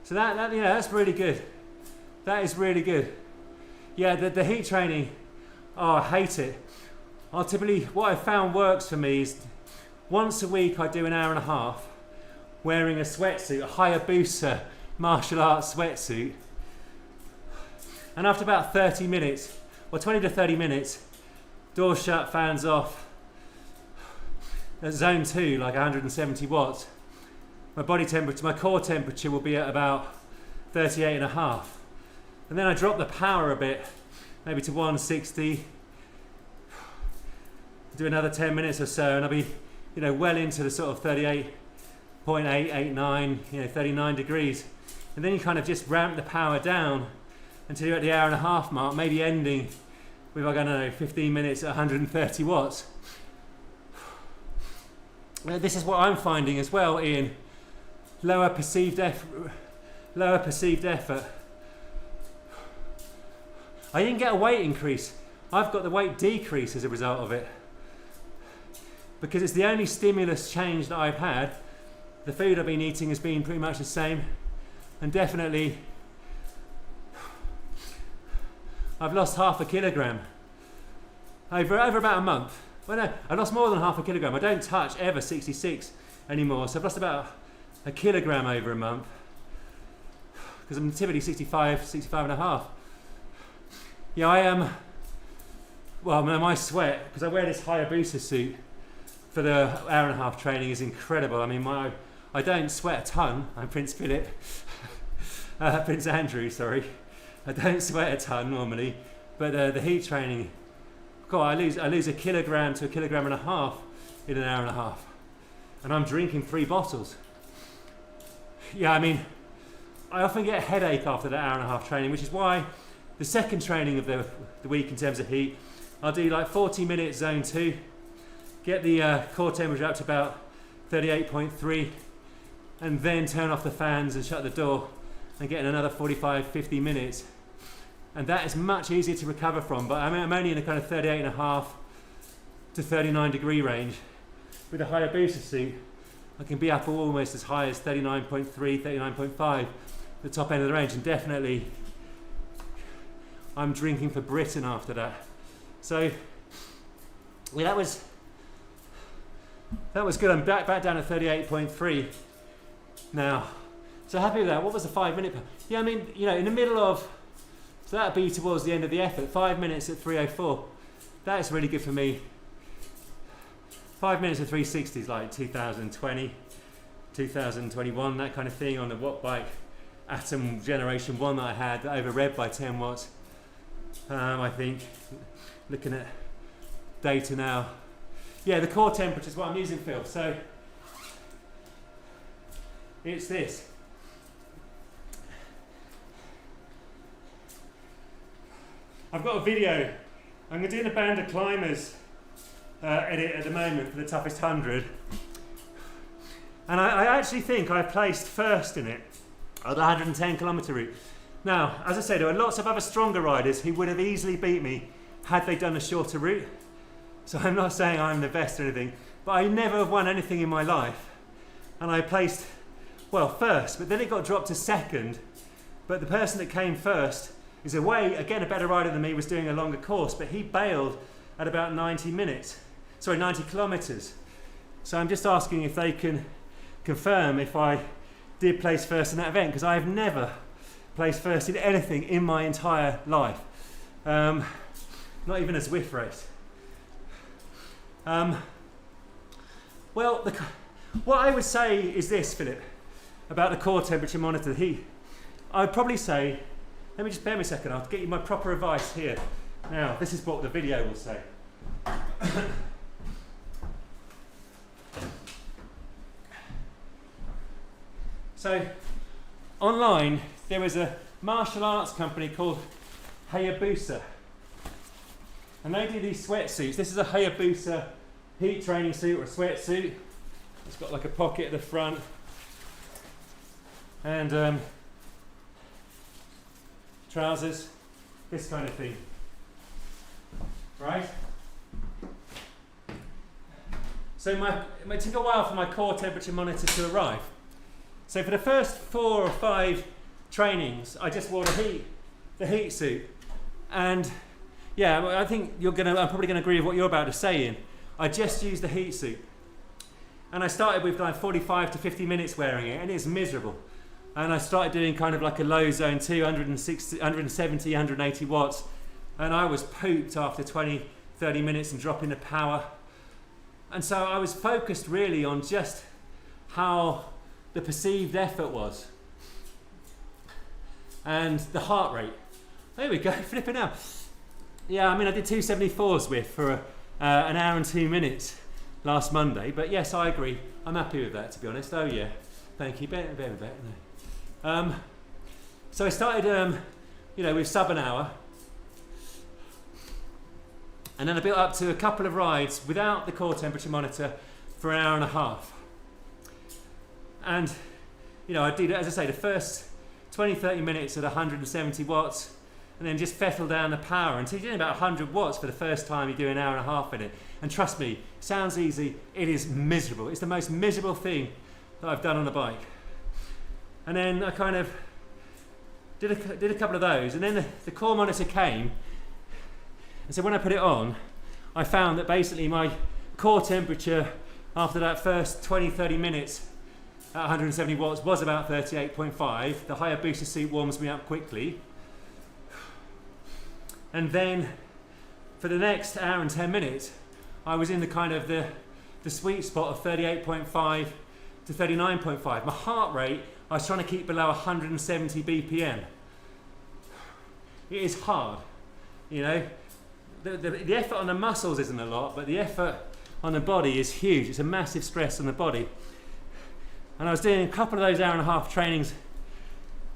So that you know, that's really good. That is really good. Yeah, the heat training, oh, I hate it. I'll typically, what I found works for me is once a week I do an hour and a half wearing a sweatsuit, a Hayabusa martial arts sweatsuit. And after about 30 minutes, or 20 to 30 minutes, doors shut, fans off, at zone 2, like 170 watts, my body temperature, my core temperature will be at about 38.5. And then I drop the power a bit, maybe to 160, do another 10 minutes or so, and I'll be, you know, well into the sort of 38.8, 89, you know, 39 degrees. And then you kind of just ramp the power down until you're at the hour and a half mark, maybe ending with, I don't know, 15 minutes at 130 watts. This is what I'm finding as well, Ian. Lower perceived effort. I didn't get a weight increase. I've got the weight decrease as a result of it. Because it's the only stimulus change that I've had. The food I've been eating has been pretty much the same. And definitely, I've lost half a kilogram over about a month. Well, no, I lost more than half a kilogram. I don't touch ever 66 anymore. So I've lost about a kilogram over a month. Because I'm typically 65 and a half. Yeah, I am. Well, my sweat, because I wear this Hayabusa suit for the hour and a half training, is incredible. I mean, I don't sweat a ton. I'm Prince Philip, Prince Andrew, sorry. I don't sweat a ton normally, but the heat training, God, I lose a kilogram to a kilogram and a half in an hour and a half, and I'm drinking 3 bottles. Yeah, I mean, I often get a headache after that hour and a half training, which is why the second training of the week in terms of heat, I'll do like 40 minutes zone 2, get the core temperature up to about 38.3, and then turn off the fans and shut the door and get in another 45-50 minutes. And that is much easier to recover from, but I'm only in a kind of 38.5 to 39 degree range. With a Hayabusa suit, I can be up almost as high as 39.3, 39.5, the top end of the range, and definitely I'm drinking for Britain after that. So, yeah, that was good. I'm back down at 38.3 now. So happy with that. What was the 5 minute? Yeah, I mean, you know, in the middle of, so that'd be towards the end of the effort. 5 minutes at 3:04. That is really good for me. 5 minutes at 360 is like 2020, 2021, that kind of thing on the watt bike Atom Generation 1 that I had, that overread by 10 watts. I think, looking at data now. Yeah, the core temperature is what I'm using, Phil. So it's this. I've got a video. I'm doing a band of climbers edit at the moment for the toughest 100. And I actually think I placed first in it on the 110 kilometre route. Now, as I said, there are lots of other stronger riders who would have easily beat me had they done a shorter route. So I'm not saying I'm the best or anything, but I never have won anything in my life. And I placed, well, first, but then it got dropped to second. But the person that came first is a better rider than me, was doing a longer course, but he bailed at about 90 kilometres. So I'm just asking if they can confirm if I did place first in that event, because I have never placed first in anything in my entire life. Not even a Zwift race. Well, what I would say is this, Philip, about the core temperature monitor heat. I would probably say, let me just bear me a second, I'll get you my proper advice here. Now, this is what the video will say. So, online, there was a martial arts company called Hayabusa. And they do these sweatsuits. This is a Hayabusa heat training suit or a sweatsuit. It's got like a pocket at the front. and trousers, this kind of thing, right? So it took a while for my core temperature monitor to arrive. So for the first 4 or 5 trainings, I just wore the heat suit. And yeah, I think I'm probably gonna agree with what you're about to say, Ian. I just used the heat suit. And I started with like 45 to 50 minutes wearing it, and it's miserable. And I started doing kind of like a low zone 260, 170, 180 watts. And I was pooped after 20, 30 minutes and dropping the power. And so I was focused really on just how the perceived effort was. And the heart rate. There we go, flipping out. Yeah, I mean, I did 274s with for an hour and 2 minutes last Monday. But yes, I agree. I'm happy with that, to be honest. Oh yeah, thank you. Better. No. So I started, with sub an hour. And then I built up to a couple of rides without the core temperature monitor for an hour and a half. And, I did, as I say, the first 20, 30 minutes at 170 watts, and then just fettle down the power until you're doing about 100 watts for the first time you do an hour and a half in it. And trust me, sounds easy, it is miserable. It's the most miserable thing that I've done on a bike. And then I kind of did a couple of those, and then the core monitor came. And so when I put it on, I found that basically my core temperature after that first 20, 30 minutes at 170 watts was about 38.5. The higher booster suit warms me up quickly. And then for the next hour and 10 minutes, I was in the kind of the sweet spot of 38.5 to 39.5. My heart rate, I was trying to keep below 170 BPM. It is hard, The effort on the muscles isn't a lot, but the effort on the body is huge. It's a massive stress on the body. And I was doing a couple of those hour and a half trainings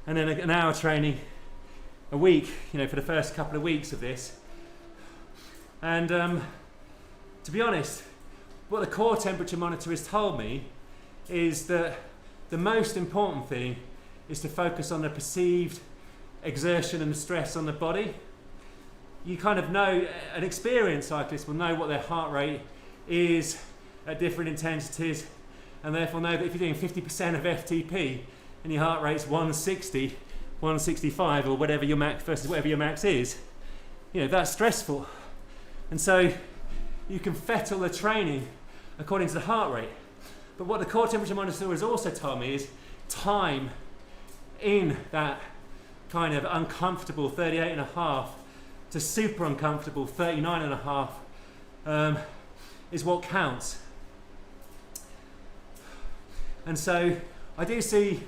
and then an hour training a week, for the first couple of weeks of this. And to be honest, what the core temperature monitor has told me is that the most important thing is to focus on the perceived exertion and the stress on the body. You kind of know, an experienced cyclist will know what their heart rate is at different intensities, and therefore know that if you're doing 50% of FTP and your heart rate's 160, 165 or whatever your max versus whatever your max is, that's stressful. And so you can fettle the training according to the heart rate. But what the core temperature monitor has also told me is time in that kind of uncomfortable 38.5 to super uncomfortable 39.5 is what counts. And so I do see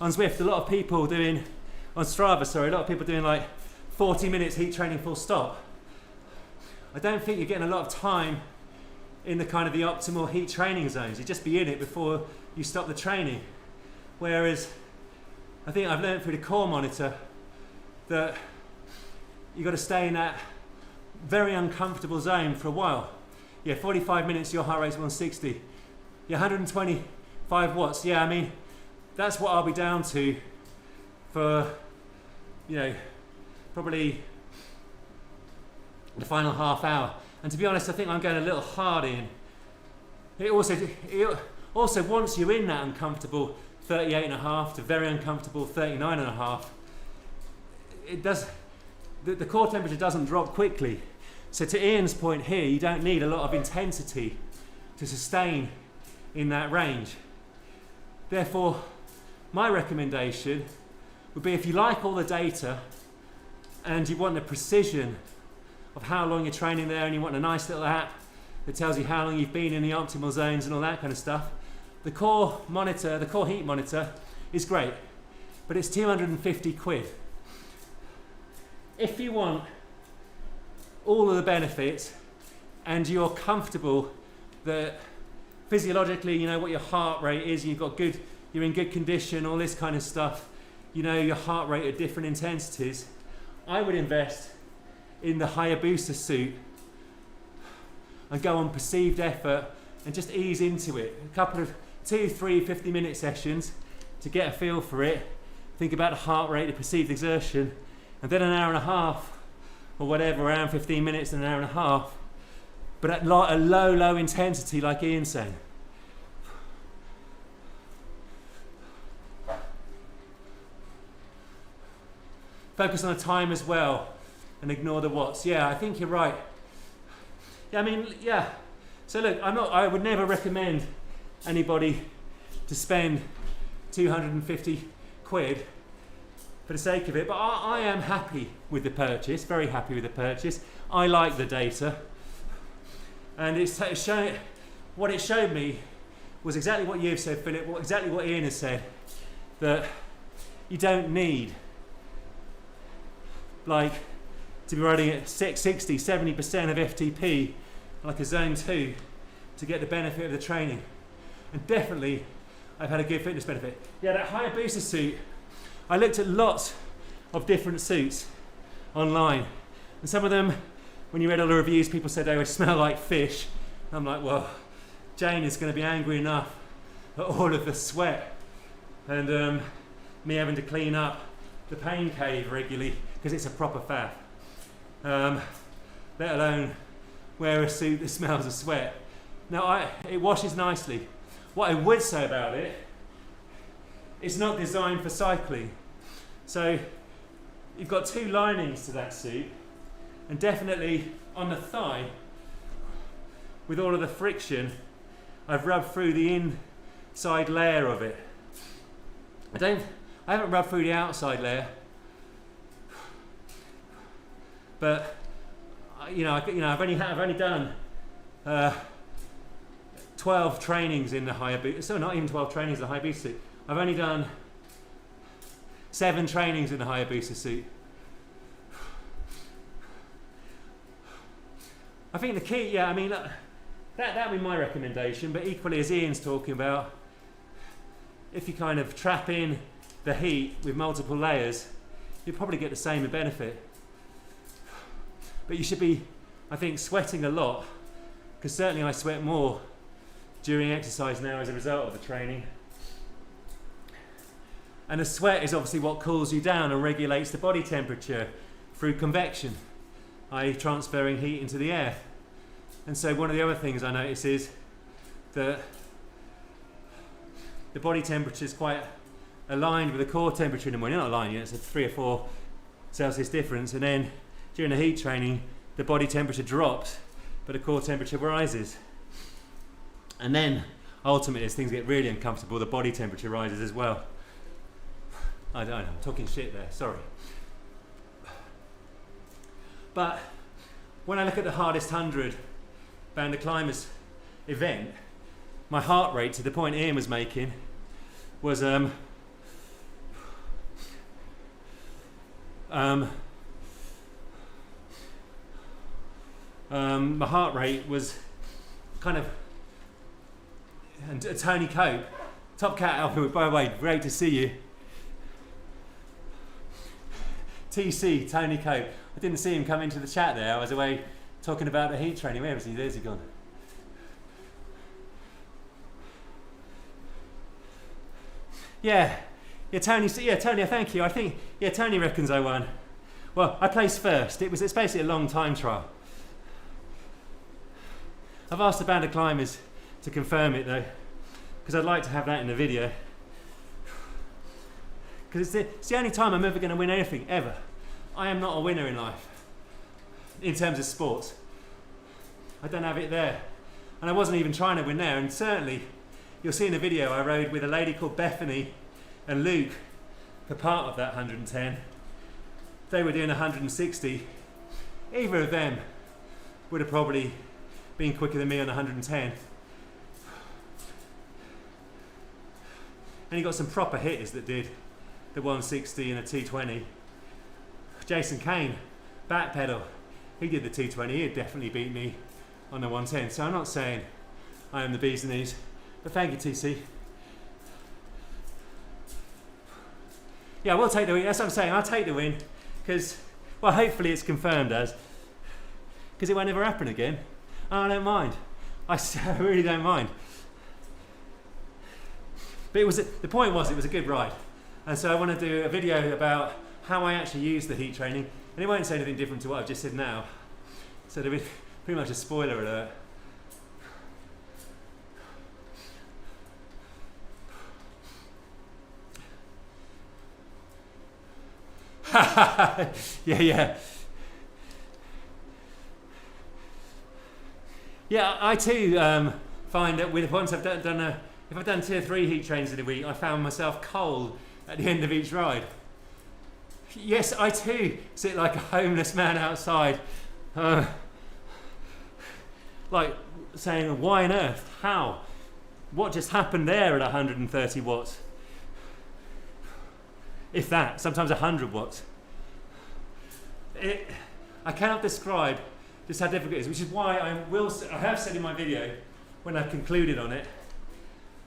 on Zwift a lot of people doing, on Strava, a lot of people doing like 40 minutes heat training full stop. I don't think you're getting a lot of time in the kind of the optimal heat training zones. You just be in it before you stop the training. Whereas I think I've learned through the core monitor that you've got to stay in that very uncomfortable zone for a while. 45 minutes, your heart rate's 160. 125 watts. That's what I'll be down to for, probably the final half hour. And to be honest, I think I'm going a little hard in. It also once you're in that uncomfortable 38.5 to very uncomfortable 39.5, the core temperature doesn't drop quickly. So to Ian's point here, you don't need a lot of intensity to sustain in that range. Therefore, my recommendation would be, if you like all the data and you want the precision of how long you're training there, and you want a nice little app that tells you how long you've been in the optimal zones and all that kind of stuff, the core monitor, the core heat monitor is great, but it's 250 quid. If you want all of the benefits and you're comfortable that physiologically you know what your heart rate is, you're in good condition, all this kind of stuff, your heart rate at different intensities, I would invest in the higher booster suit and go on perceived effort and just ease into it. A couple of 2, 3 50-minute sessions, to get a feel for it, think about the heart rate, the perceived exertion, and then an hour and a half, or whatever, around 15 minutes and an hour and a half, but at a low intensity like Ian's saying. Focus on the time as well and ignore the watts. Yeah, I think you're right. Yeah, I mean, yeah. So look, I would never recommend anybody to spend 250 quid for the sake of it, but I am happy with the purchase, very happy with the purchase. I like the data, and what it showed me was exactly what you've said, Philip, exactly what Ian has said, that you don't need like to be running at 60, 70% of FTP, like a zone 2, to get the benefit of the training. And definitely, I've had a good fitness benefit. Yeah, that Hayabusa suit, I looked at lots of different suits online, and some of them, when you read all the reviews, people said they would smell like fish. I'm like, well, Jane is going to be angry enough at all of the sweat and me having to clean up the pain cave regularly because it's a proper faff. Let alone wear a suit that smells of sweat. Now, it washes nicely. What I would say about it, it's not designed for cycling. So you've got two linings to that suit, and definitely on the thigh, with all of the friction, I've rubbed through the inside layer of it. I haven't rubbed through the outside layer, but I've only done 12 trainings in the Hayabusa. So not even 12 trainings in the Hayabusa suit. I've only done 7 trainings in the Hayabusa suit. I think the key, yeah, I mean, that would be my recommendation, but equally, as Ian's talking about, if you kind of trap in the heat with multiple layers, you'll probably get the same benefit. But you should be, I think, sweating a lot, because certainly I sweat more during exercise now as a result of the training. And the sweat is obviously what cools you down and regulates the body temperature through convection, i.e. transferring heat into the air. And so one of the other things I notice is that the body temperature is quite aligned with the core temperature in the morning. Not aligned yet, it's a 3 or 4 Celsius difference, and then during the heat training the body temperature drops but the core temperature rises. And then ultimately, as things get really uncomfortable, the body temperature rises as well. I don't know, I'm talking shit there, sorry. But when I look at the hardest 100 Banded Climbers event, my heart rate, to the point Ian was making, was my heart rate was kind of, and Tony Cope, Top Cat Alpha, by the way, great to see you. TC, Tony Cope. I didn't see him come into the chat there. I was away talking about the heat training. Where was he? There's he gone. Yeah, Tony, thank you. I think, Tony reckons I won. Well, I placed first. It's basically a long time trial. I've asked the Band of Climbers to confirm it though, because I'd like to have that in the video. Because it's the only time I'm ever going to win anything, ever. I am not a winner in life, in terms of sports. I don't have it there. And I wasn't even trying to win there, and certainly, you'll see in the video I rode with a lady called Bethany and Luke for part of that 110. They were doing 160. Either of them would have probably been quicker than me on 110. And you got some proper hitters that did the 160 and a 220. Jason Kane, back pedal, he did the 220. He'd definitely beat me on the 110. So I'm not saying I am the bee's knees, but thank you, TC. Yeah, we'll take the win. That's what I'm saying. I'll take the win because, well, hopefully it's confirmed as, because it won't ever happen again. And I don't mind. I really don't mind. But the point was, it was a good ride. And so I want to do a video about how I actually use the heat training. And it won't say anything different to what I've just said now. So there'll be pretty much a spoiler alert. Yeah. Yeah, I too find that once I've if I've done 2 or 3 heat trains in a week, I found myself cold at the end of each ride. Yes, I too sit like a homeless man outside, like saying, why on earth? How? What just happened there at 130 watts? If that, sometimes 100 watts. I cannot describe just how difficult it is, which is why I have said in my video, when I've concluded on it,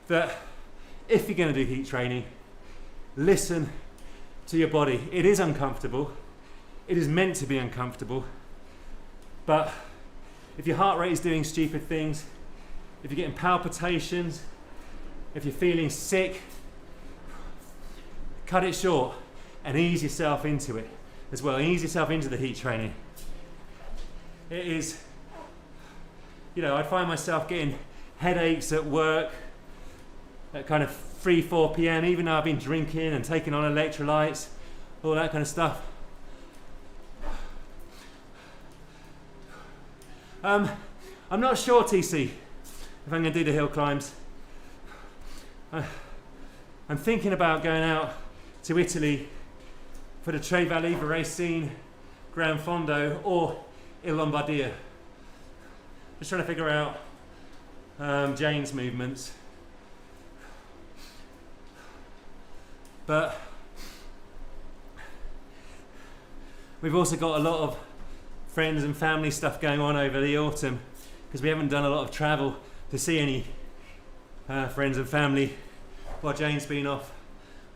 that if you're going to do heat training, listen to your body. It is uncomfortable. It is meant to be uncomfortable. But if your heart rate is doing stupid things, if you're getting palpitations, if you're feeling sick, cut it short and ease yourself into it as well. Ease yourself into the heat training. It is, I find myself getting headaches at work at kind of 3-4 p.m. even though I've been drinking and taking on electrolytes, all that kind of stuff. I'm not sure, TC, if I'm going to do the hill climbs. I'm thinking about going out to Italy for the Tre Valli, Varese, Gran Fondo, or Il Lombardia. Just trying to figure out Jane's movements. But we've also got a lot of friends and family stuff going on over the autumn, because we haven't done a lot of travel to see any friends and family while Jane's been off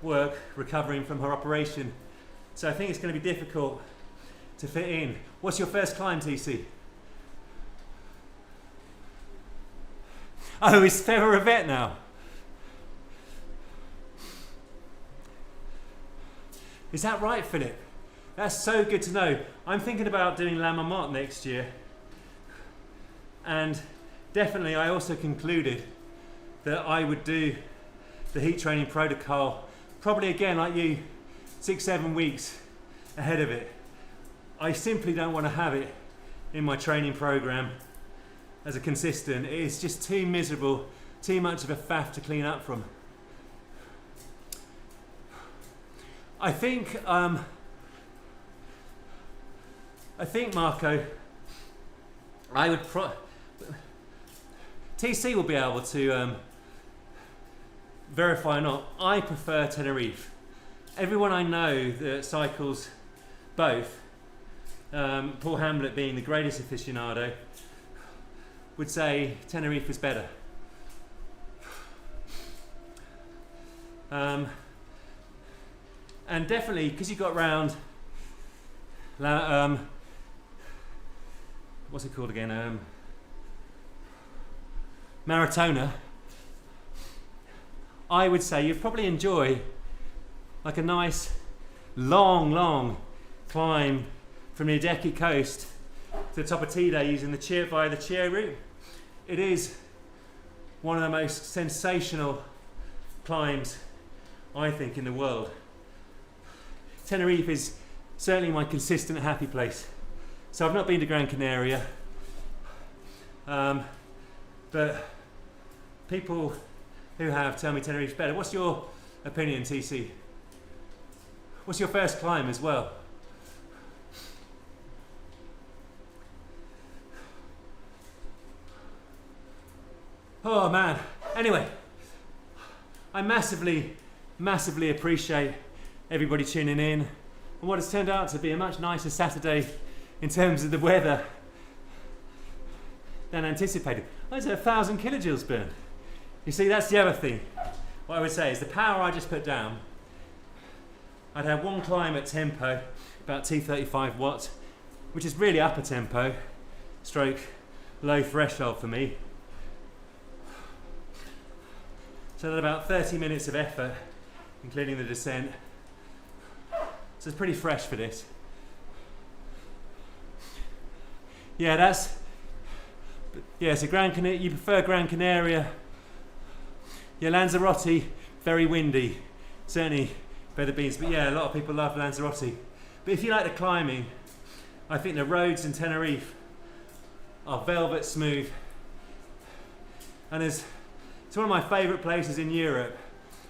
work recovering from her operation. So I think it's going to be difficult to fit in. What's your first climb, TC? Oh, it's Ferro Revet now. Is that right, Philip? That's so good to know. I'm thinking about doing La Marmotte next year. And definitely I also concluded that I would do the heat training protocol, probably again like you, 6-7 weeks ahead of it. I simply don't want to have it in my training program as a consistent. It's just too miserable, too much of a faff to clean up from. I think Marco, I would TC will be able to verify or not. I prefer Tenerife. Everyone I know that cycles both, Paul Hamlet being the greatest aficionado, would say Tenerife is better. And definitely, because you got round, what's it called again? Maratona. I would say you'd probably enjoy like a nice, long climb from the Adeje coast to the top of Tide using the via the Chio route. It is one of the most sensational climbs, I think, in the world. Tenerife is certainly my consistent happy place. So I've not been to Gran Canaria, but people who have tell me Tenerife's better. What's your opinion, TC? What's your first climb as well? Oh man. Anyway, I massively appreciate everybody tuning in and what has turned out to be a much nicer Saturday in terms of the weather than anticipated. I had 1,000 kilojoules burned. You see, that's the other thing. What I would say is the power I just put down, I'd had one climb at tempo, about 235 watts, which is really upper tempo, stroke low threshold for me. So then about 30 minutes of effort, including the descent. So it's pretty fresh for this. Yeah, so Gran Canaria, you prefer Gran Canaria. Yeah, Lanzarote, very windy. Certainly feather beans, but yeah, a lot of people love Lanzarote. But if you like the climbing, I think the roads in Tenerife are velvet smooth. And it's one of my favourite places in Europe,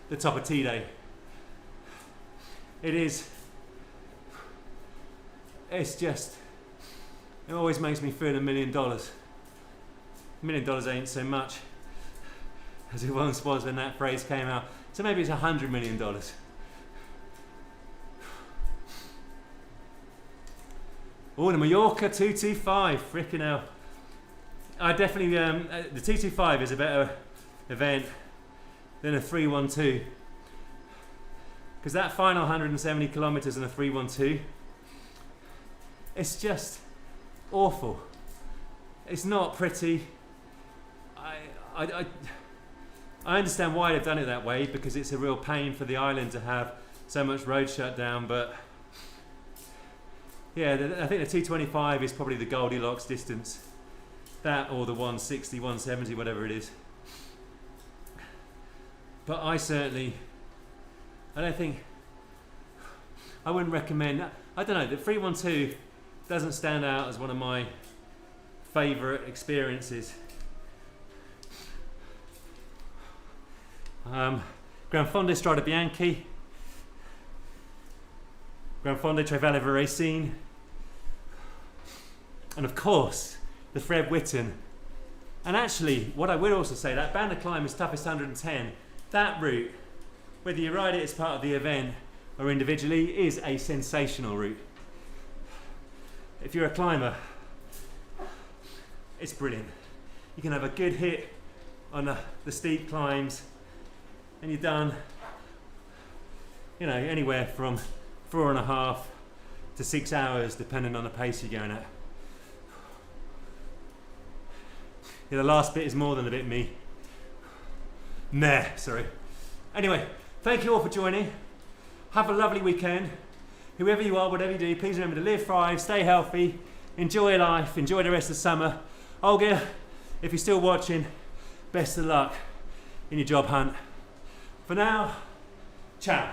the top of Tide. It always makes me feel $1 million. $1 million ain't so much as it once was when that phrase came out. So maybe it's $100 million. Oh, the Mallorca 225, freaking hell. I definitely, the 225 is a better event than a 312. Because that final 170 kilometers in a 312, it's just awful. It's not pretty. I understand why they've done it that way, because it's a real pain for the island to have so much road shut down, but yeah, I think the 225 is probably the Goldilocks distance. That or the 160, 170, whatever it is. But I wouldn't recommend, I don't know, the 312 doesn't stand out as one of my favourite experiences. Gran Fondo Strada Bianchi, Gran Fondo Trevella Racine, and of course the Fred Whitten. And actually, what I would also say, that Band of Climbers Toughest 110, that route, whether you ride it as part of the event or individually, is a sensational route. If you're a climber, it's brilliant. You can have a good hit on the steep climbs, and you're done, anywhere from 4.5 to 6 hours, depending on the pace you're going at. Yeah, the last bit is more than a bit me. Sorry. Anyway, thank you all for joining. Have a lovely weekend. Whoever you are, whatever you do, please remember to live, thrive, stay healthy, enjoy life, enjoy the rest of summer. Olga, if you're still watching, best of luck in your job hunt. For now, ciao.